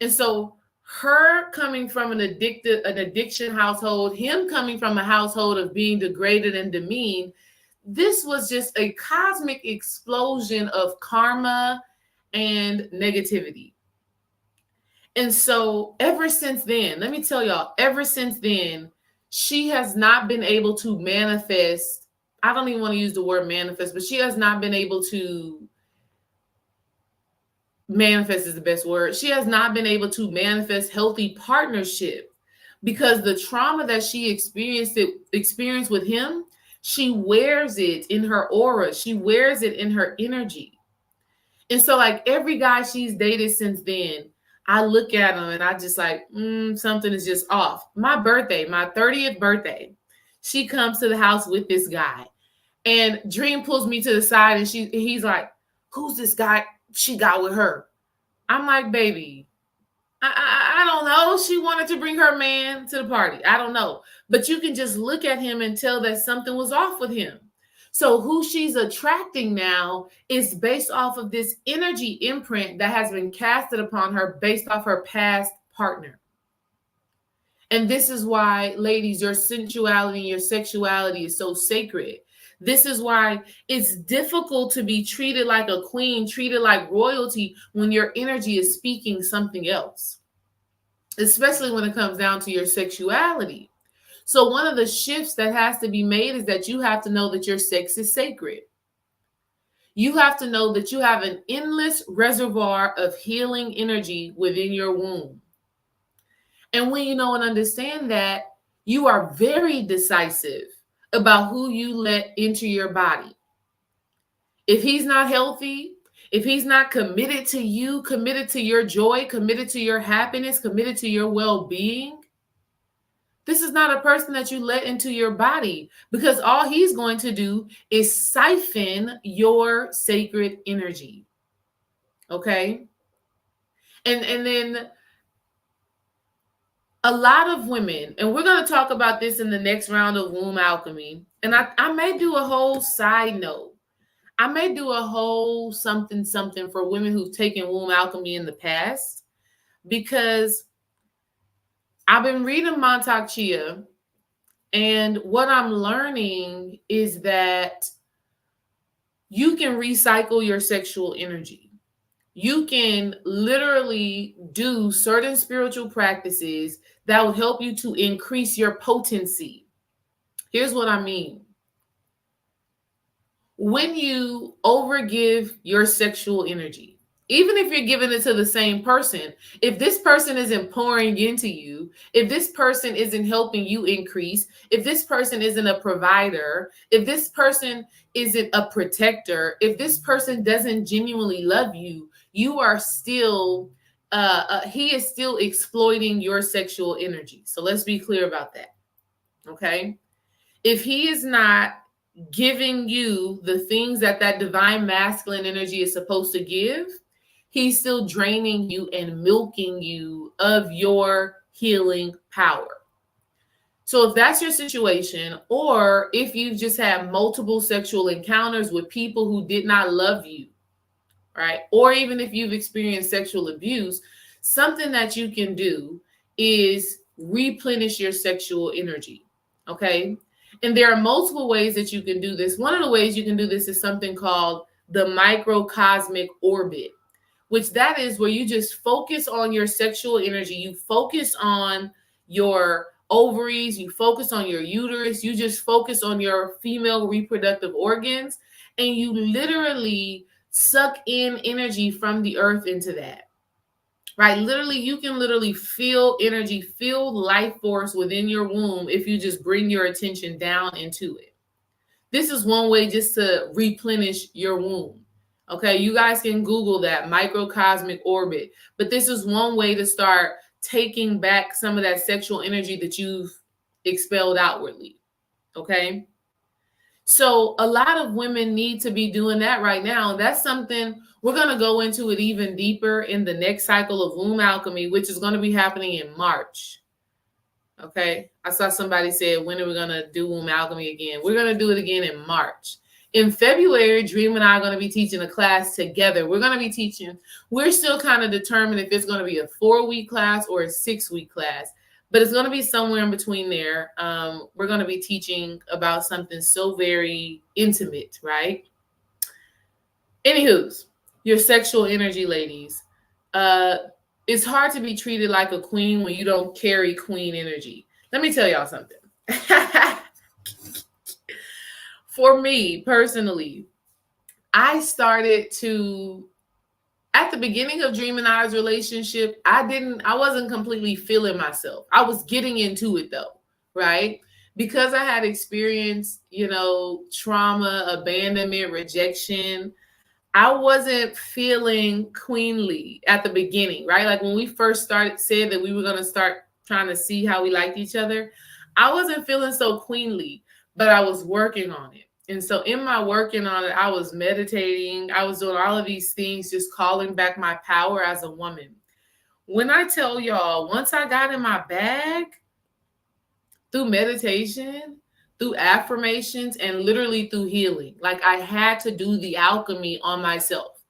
S1: And so her coming from an addiction household, him coming from a household of being degraded and demeaned, this was just a cosmic explosion of karma and negativity. And so ever since then, let me tell y'all, ever since then, she has not been able to manifest. I don't even want to use the word manifest, but she has not been able to manifest is the best word. She has not been able to manifest healthy partnership because the trauma that she experienced with him, she wears it in her aura. She wears it in her energy. And so like every guy she's dated since then, I look at him and I just like, something is just off. My birthday, my 30th birthday, she comes to the house with this guy. And Dream pulls me to the side and he's like, who's this guy she got with her? I'm like, baby, I don't know. She wanted to bring her man to the party. I don't know. But you can just look at him and tell that something was off with him. So who she's attracting now is based off of this energy imprint that has been casted upon her based off her past partner. And this is why, ladies, your sensuality and your sexuality is so sacred. This is why it's difficult to be treated like a queen, treated like royalty when your energy is speaking something else, especially when it comes down to your sexuality. So one of the shifts that has to be made is that you have to know that your sex is sacred. You have to know that you have an endless reservoir of healing energy within your womb. And when you know and understand that, you are very decisive about who you let into your body. If he's not healthy, if he's not committed to you, committed to your joy, committed to your happiness, committed to your well-being, this is not a person that you let into your body, because all he's going to do is siphon your sacred energy. Okay? And then a lot of women, and we're going to talk about this in the next round of womb alchemy, and I may do a whole side note. I may do a whole something for women who've taken womb alchemy in the past, because I've been reading Montauk Chia, and what I'm learning is that you can recycle your sexual energy. You can literally do certain spiritual practices that will help you to increase your potency. Here's what I mean. When you overgive your sexual energy, even if you're giving it to the same person, if this person isn't pouring into you, if this person isn't helping you increase, if this person isn't a provider, if this person isn't a protector, if this person doesn't genuinely love you, you are still, he is still exploiting your sexual energy. So let's be clear about that. Okay. If he is not giving you the things that that divine masculine energy is supposed to give, he's still draining you and milking you of your healing power. So if that's your situation, or if you've just had multiple sexual encounters with people who did not love you, right? Or even if you've experienced sexual abuse, something that you can do is replenish your sexual energy. Okay. And there are multiple ways that you can do this. One of the ways you can do this is something called the microcosmic orbit, which that is where you just focus on your sexual energy. You focus on your ovaries, you focus on your uterus, you just focus on your female reproductive organs, and you literally suck in energy from the earth into that. Right? Literally, you can literally feel energy, feel life force within your womb if you just bring your attention down into it. This is one way just to replenish your womb. Okay, you guys can Google that microcosmic orbit, but this is one way to start taking back some of that sexual energy that you've expelled outwardly. Okay. So a lot of women need to be doing that right now. That's something we're going to go into it even deeper in the next cycle of womb alchemy, which is going to be happening in March. Okay. I saw somebody said, when are we going to do womb alchemy again? We're going to do it again in March. In February, Dream and I are going to be teaching a class together. We're still kind of determined if it's going to be a 4-week class or a 6-week class, but it's going to be somewhere in between there. We're going to be teaching about something so very intimate, right? Anywho's, your sexual energy, ladies. It's hard to be treated like a queen when you don't carry queen energy. Let me tell y'all something. For me personally, I started to, at the beginning of Dream and I's relationship, I wasn't completely feeling myself. I was getting into it though, right? Because I had experienced, trauma, abandonment, rejection. I wasn't feeling queenly at the beginning, right? Like when we first said that we were going to start trying to see how we liked each other, I wasn't feeling so queenly, but I was working on it. And so in my working on it, I was meditating. I was doing all of these things, just calling back my power as a woman. When I tell y'all, once I got in my bag through meditation, through affirmations, and literally through healing, like I had to do the alchemy on myself.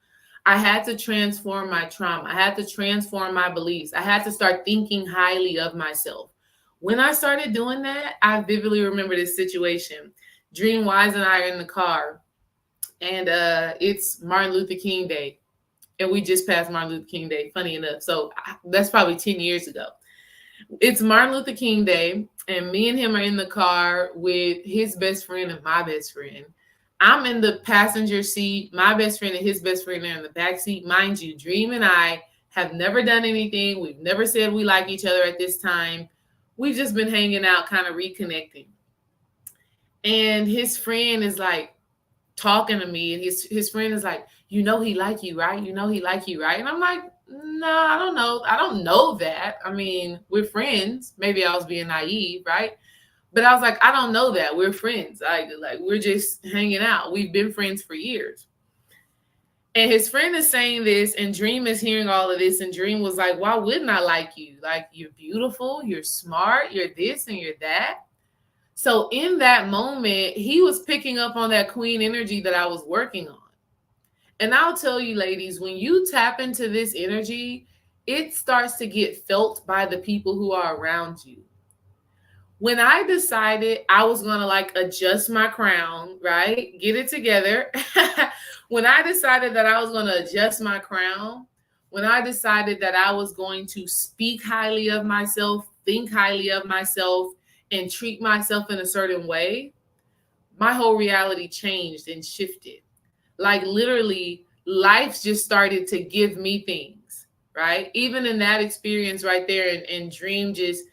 S1: I had to transform my trauma. I had to transform my beliefs. I had to start thinking highly of myself. When I started doing that, I vividly remember this situation. Dream Wise and I are in the car, and it's Martin Luther King Day, and we just passed Martin Luther King Day, funny enough. So that's probably 10 years ago. It's Martin Luther King Day, and me and him are in the car with his best friend and my best friend. I'm in the passenger seat. My best friend and his best friend are in the back seat. Mind you, Dream and I have never done anything. We've never said we like each other at this time. We've just been hanging out, kind of reconnecting. And his friend is like talking to me, and his friend is like, he like you, right? He like you, right? And I'm like, no, I don't know. I don't know that. I mean, we're friends. Maybe I was being naive, right? But I was like, I don't know that. We're friends. Like we're just hanging out. We've been friends for years. And his friend is saying this, and Dream is hearing all of this, and Dream was like, why wouldn't I like you? Like, you're beautiful, you're smart, you're this and you're that. So in that moment, he was picking up on that queen energy that I was working on. And I'll tell you, ladies, when you tap into this energy, it starts to get felt by the people who are around you. When I decided I was going to like adjust my crown, right? Get it together. When I decided that I was going to adjust my crown, when I decided that I was going to speak highly of myself, think highly of myself, and treat myself in a certain way, my whole reality changed and shifted. Like literally, life just started to give me things, right? Even in that experience right there, and Dream just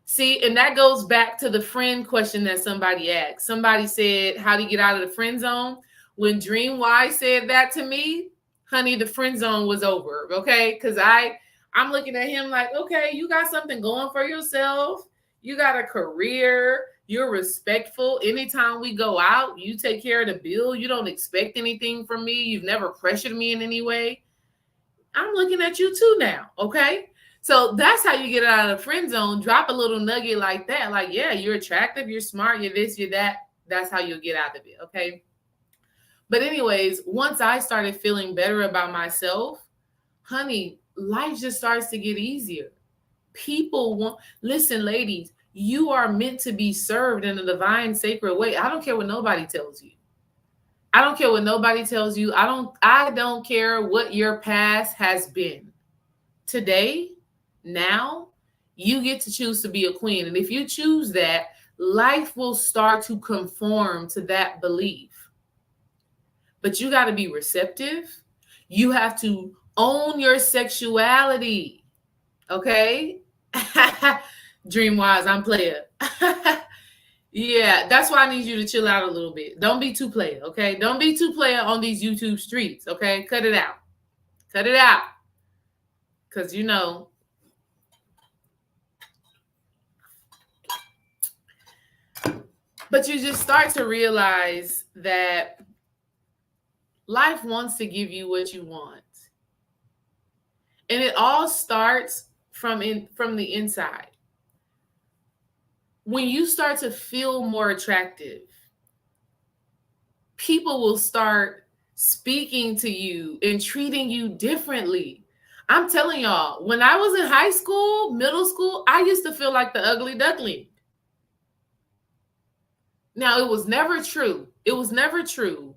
S1: see, and that goes back to the friend question that somebody asked. Somebody said, how do you get out of the friend zone? When Dream Wise said that to me, honey, the friend zone was over. Okay. Because I'm looking at him like, okay, you got something going for yourself. You got a career. You're respectful. Anytime we go out, you take care of the bill. You don't expect anything from me. You've never pressured me in any way. I'm looking at you too now. Okay. So that's how you get out of the friend zone. Drop a little nugget like that. Like, yeah, you're attractive, you're smart, you're this, you're that. That's how you'll get out of it. Okay. But anyways, once I started feeling better about myself, honey, life just starts to get easier. People want, listen, ladies, you are meant to be served in a divine, sacred way. I don't care what nobody tells you. I don't care what nobody tells you. I don't care what your past has been. Today, now, you get to choose to be a queen. And if you choose that, life will start to conform to that belief. But you got to be receptive. You have to own your sexuality. Okay? Dream Wise, I'm player. Yeah, that's why I need you to chill out a little bit. Don't be too player, okay? Don't be too player on these YouTube streets, okay? Cut it out. Cut it out. Because, you know, but you just start to realize that life wants to give you what you want. And it all starts from the inside. When you start to feel more attractive, people will start speaking to you and treating you differently. I'm telling y'all, when I was in high school, middle school, I used to feel like the ugly duckling. Now, it was never true. It was never true.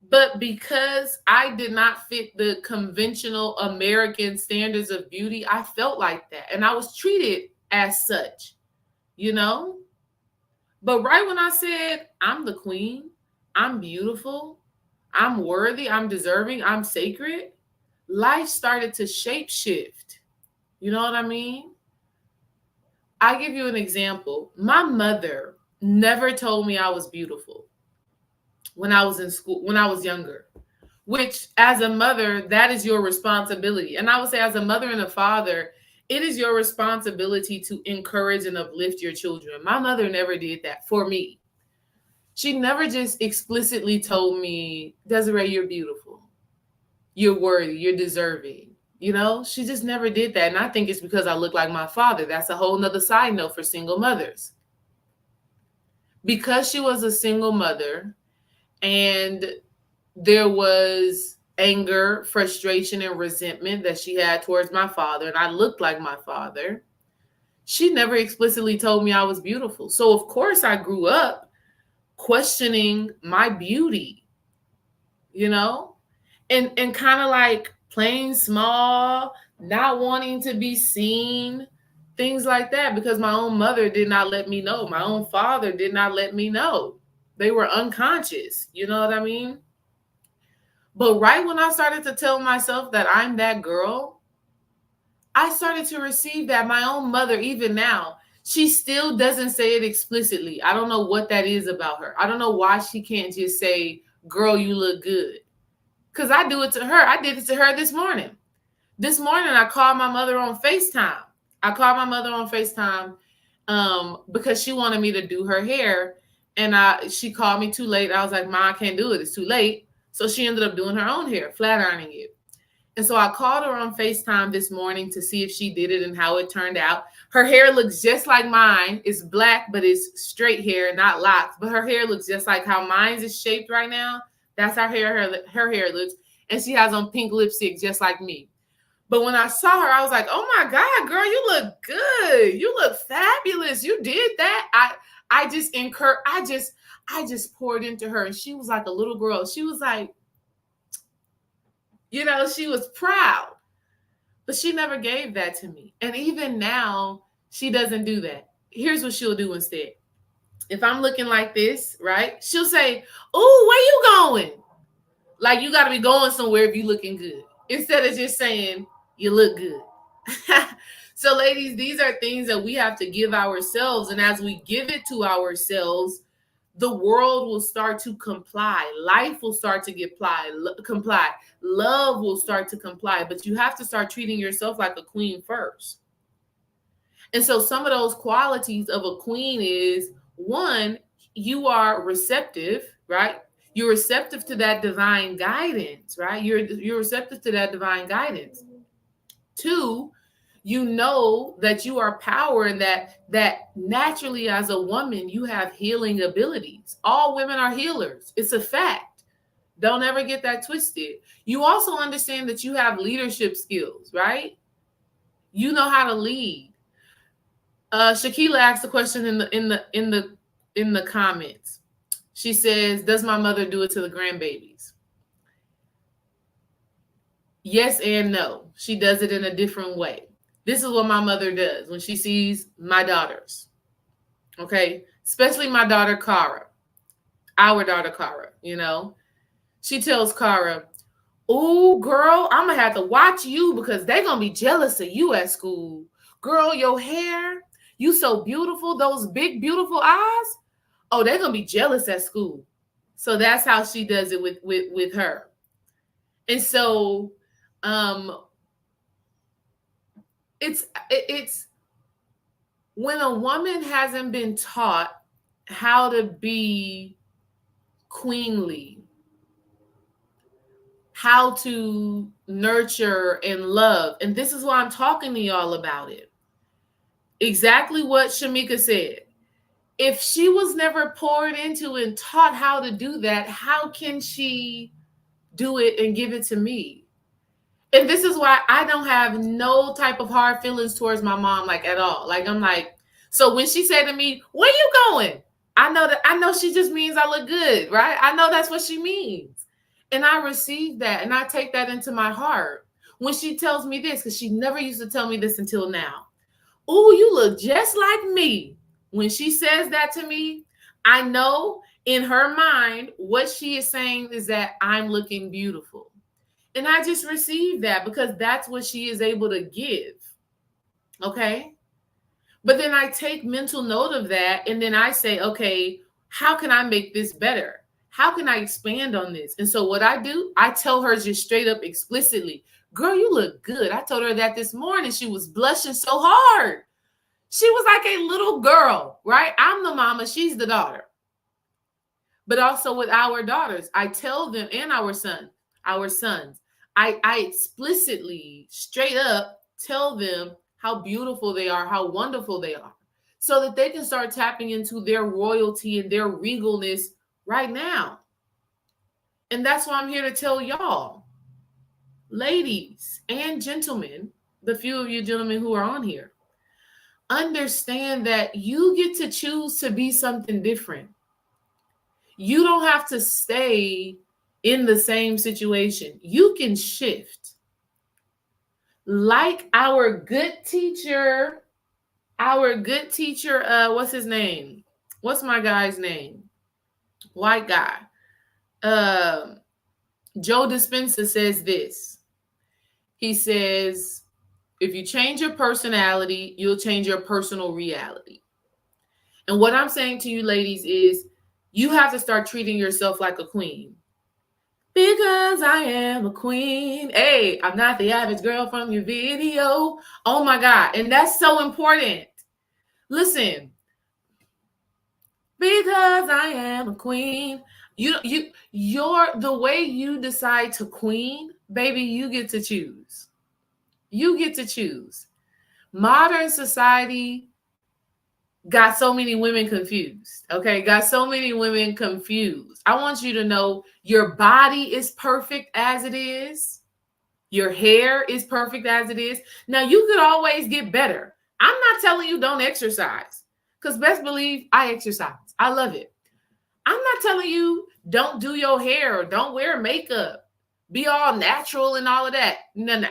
S1: But because I did not fit the conventional American standards of beauty, I felt like that. And I was treated as such, you know? But right when I said, I'm the queen, I'm beautiful, I'm worthy, I'm deserving, I'm sacred, life started to shape shift. You know what I mean? I give you an example. My mother never told me I was beautiful when I was in school, when I was younger, which as a mother, that is your responsibility. And I would say as a mother and a father, it is your responsibility to encourage and uplift your children. My mother never did that for me. She never just explicitly told me, Desiree, you're beautiful. You're worthy. You're deserving. You know, she just never did that. And I think it's because I look like my father. That's a whole nother side note for single mothers. Because she was a single mother and there was anger, frustration, and resentment that she had towards my father, and I looked like my father, she never explicitly told me I was beautiful. So, of course, I grew up questioning my beauty, you know, and kind of like playing small, not wanting to be seen, things like that, because my own mother did not let me know. My own father did not let me know. They were unconscious, you know what I mean? But right when I started to tell myself that I'm that girl, I started to receive that. My own mother, even now, she still doesn't say it explicitly. I don't know what that is about her. I don't know why she can't just say, girl, you look good. Because I do it to her. I did it to her this morning. This morning, I called my mother on FaceTime. Because she wanted me to do her hair. And she called me too late. I was like, Ma, I can't do it. It's too late. So she ended up doing her own hair, flat ironing it. And so I called her on FaceTime this morning to see if she did it and how it turned out. Her hair looks just like mine. It's black, but it's straight hair, not locks. But her hair looks just like how mine is shaped right now. That's how her hair looks. And she has on pink lipstick just like me. But when I saw her, I was like, oh my God, girl, you look good. You look fabulous. You did that. I just poured into her. And she was like a little girl. She was like, She was proud, but she never gave that to me. And even now, she doesn't do that. Here's what she'll do instead. If I'm looking like this, right? She'll say, "Oh, where you going?" Like, you got to be going somewhere if you looking good, instead of just saying you look good. So, ladies, these are things that we have to give ourselves. And as we give it to ourselves, the world will start to comply. Life will start to comply. Love will start to comply. But you have to start treating yourself like a queen first. And so some of those qualities of a queen is, one, you are receptive, right? You're receptive to that divine guidance, right? You're receptive to that divine guidance. Two, you know that you are power, and that naturally as a woman you have healing abilities. All women are healers. It's a fact. Don't ever get that twisted. You also understand that you have leadership skills, right? You know how to lead. Shakila asked a question in the comments. She says, "Does my mother do it to the grandbabies?" Yes and no. She does it in a different way. This is what my mother does when she sees my daughters. Okay? Especially my daughter, Cara. Our daughter, Cara, She tells Cara, "Oh, girl, I'm going to have to watch you because they're going to be jealous of you at school. Girl, your hair, you so beautiful. Those big, beautiful eyes. Oh, they're going to be jealous at school." So that's how she does it with her. And so it's when a woman hasn't been taught how to be queenly, how to nurture and love. And this is why I'm talking to y'all about it. Exactly what Shamika said. If she was never poured into and taught how to do that, how can she do it and give it to me? And this is why I don't have no type of hard feelings towards my mom, like, at all. Like, I'm like, so when she said to me, "Where you going?" I know she just means I look good, right? I know that's what she means. And I receive that and I take that into my heart. When she tells me this, because she never used to tell me this until now. "Oh, you look just like me." When she says that to me, I know in her mind what she is saying is that I'm looking beautiful. And I just receive that because that's what she is able to give. Okay? But then I take mental note of that and then I say, okay, how can I make this better? How can I expand on this? And so what I do, I tell her just straight up explicitly, "Girl, you look good." I told her that this morning. She was blushing so hard. She was like a little girl, right? I'm the mama, she's the daughter. But also with our daughters, I tell them, and our sons, I explicitly, straight up tell them how beautiful they are, how wonderful they are, so that they can start tapping into their royalty and their regalness right now. And that's why I'm here to tell y'all, ladies and gentlemen, the few of you gentlemen who are on here, understand that you get to choose to be something different. You don't have to stay in the same situation. You can shift. Like our good teacher, what's his name? What's my guy's name? White guy. Joe Dispenza says this. He says, if you change your personality, you'll change your personal reality. And what I'm saying to you ladies is, you have to start treating yourself like a queen. Because I am a queen. Hey, I'm not the average girl from your video. Oh my God. And that's so important. Listen. Because I am a queen. You're the way you decide to queen, baby, you get to choose. You get to choose. Modern society got so many women confused. Okay, got so many women confused. I want you to know your body is perfect as it is. Your hair is perfect as it is. Now, you could always get better. I'm not telling you don't exercise, because best believe I exercise. I love it. I'm not telling you don't do your hair or don't wear makeup. be all natural and all of that. No, no,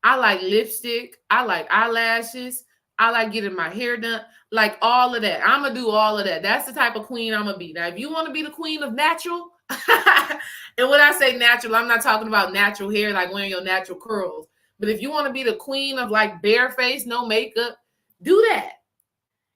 S1: I like lipstick. I like eyelashes. I like getting my hair done. Like all of that. I'm going to do all of that. That's the type of queen I'm going to be. Now, if you want to be the queen of natural, and when I say natural, I'm not talking about natural hair, like wearing your natural curls. But if you want to be the queen of like bare face, no makeup, do that.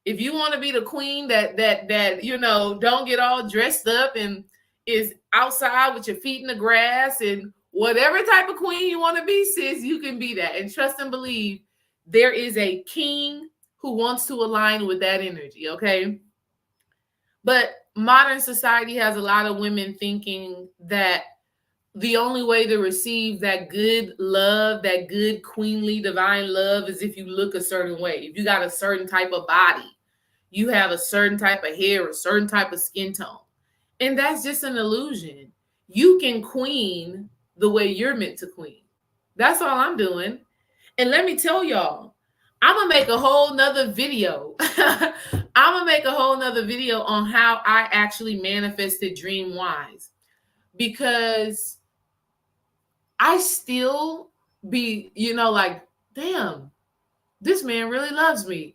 S1: If you want to be the queen that don't get all dressed up and is outside with your feet in the grass and whatever type of queen you want to be, sis, you can be that. And trust and believe there is a king who wants to align with that energy, okay? But modern society has a lot of women thinking that the only way to receive that good love, that good queenly divine love, is if you look a certain way. If you got a certain type of body, you have a certain type of hair, a certain type of skin tone. And that's just an illusion. You can queen the way you're meant to queen. That's all I'm doing. And let me tell y'all, I'm going to make a whole nother video. I'm going to make a whole nother video on how I actually manifested Dream Wise. Because I still be, like, damn, this man really loves me.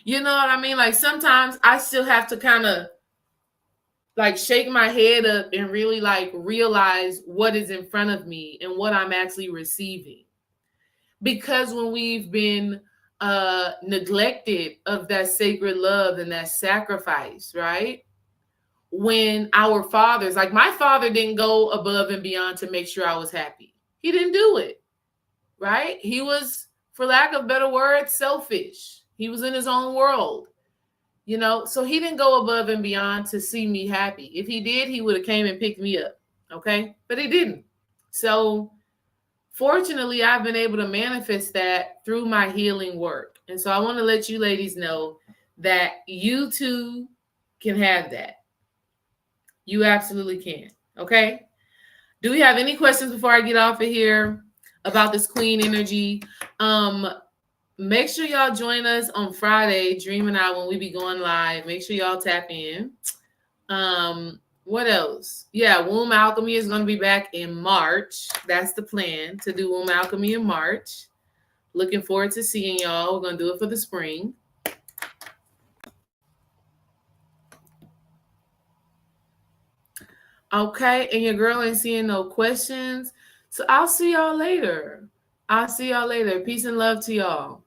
S1: You know what I mean? Like sometimes I still have to kind of like shake my head up and really like realize what is in front of me and what I'm actually receiving. Because when we've been neglected of that sacred love and that sacrifice, right? When our fathers, like my father didn't go above and beyond to make sure I was happy. He didn't do it, right? He was, for lack of better words, selfish. He was in his own world, so he didn't go above and beyond to see me happy. If he did, he would have came and picked me up, okay? But he didn't. So fortunately, I've been able to manifest that through my healing work. And so I want to let you ladies know that you too can have that. You absolutely can, okay? Do we have any questions before I get off of here about this queen energy? Make sure y'all join us on Friday, Dream and I, when we be going live. Make sure y'all tap in. What else? Yeah, Womb Alchemy is going to be back in March. That's the plan, to do Womb Alchemy in March. Looking forward to seeing y'all. We're going to do it for the spring. Okay, and your girl ain't seeing no questions. So I'll see y'all later. Peace and love to y'all.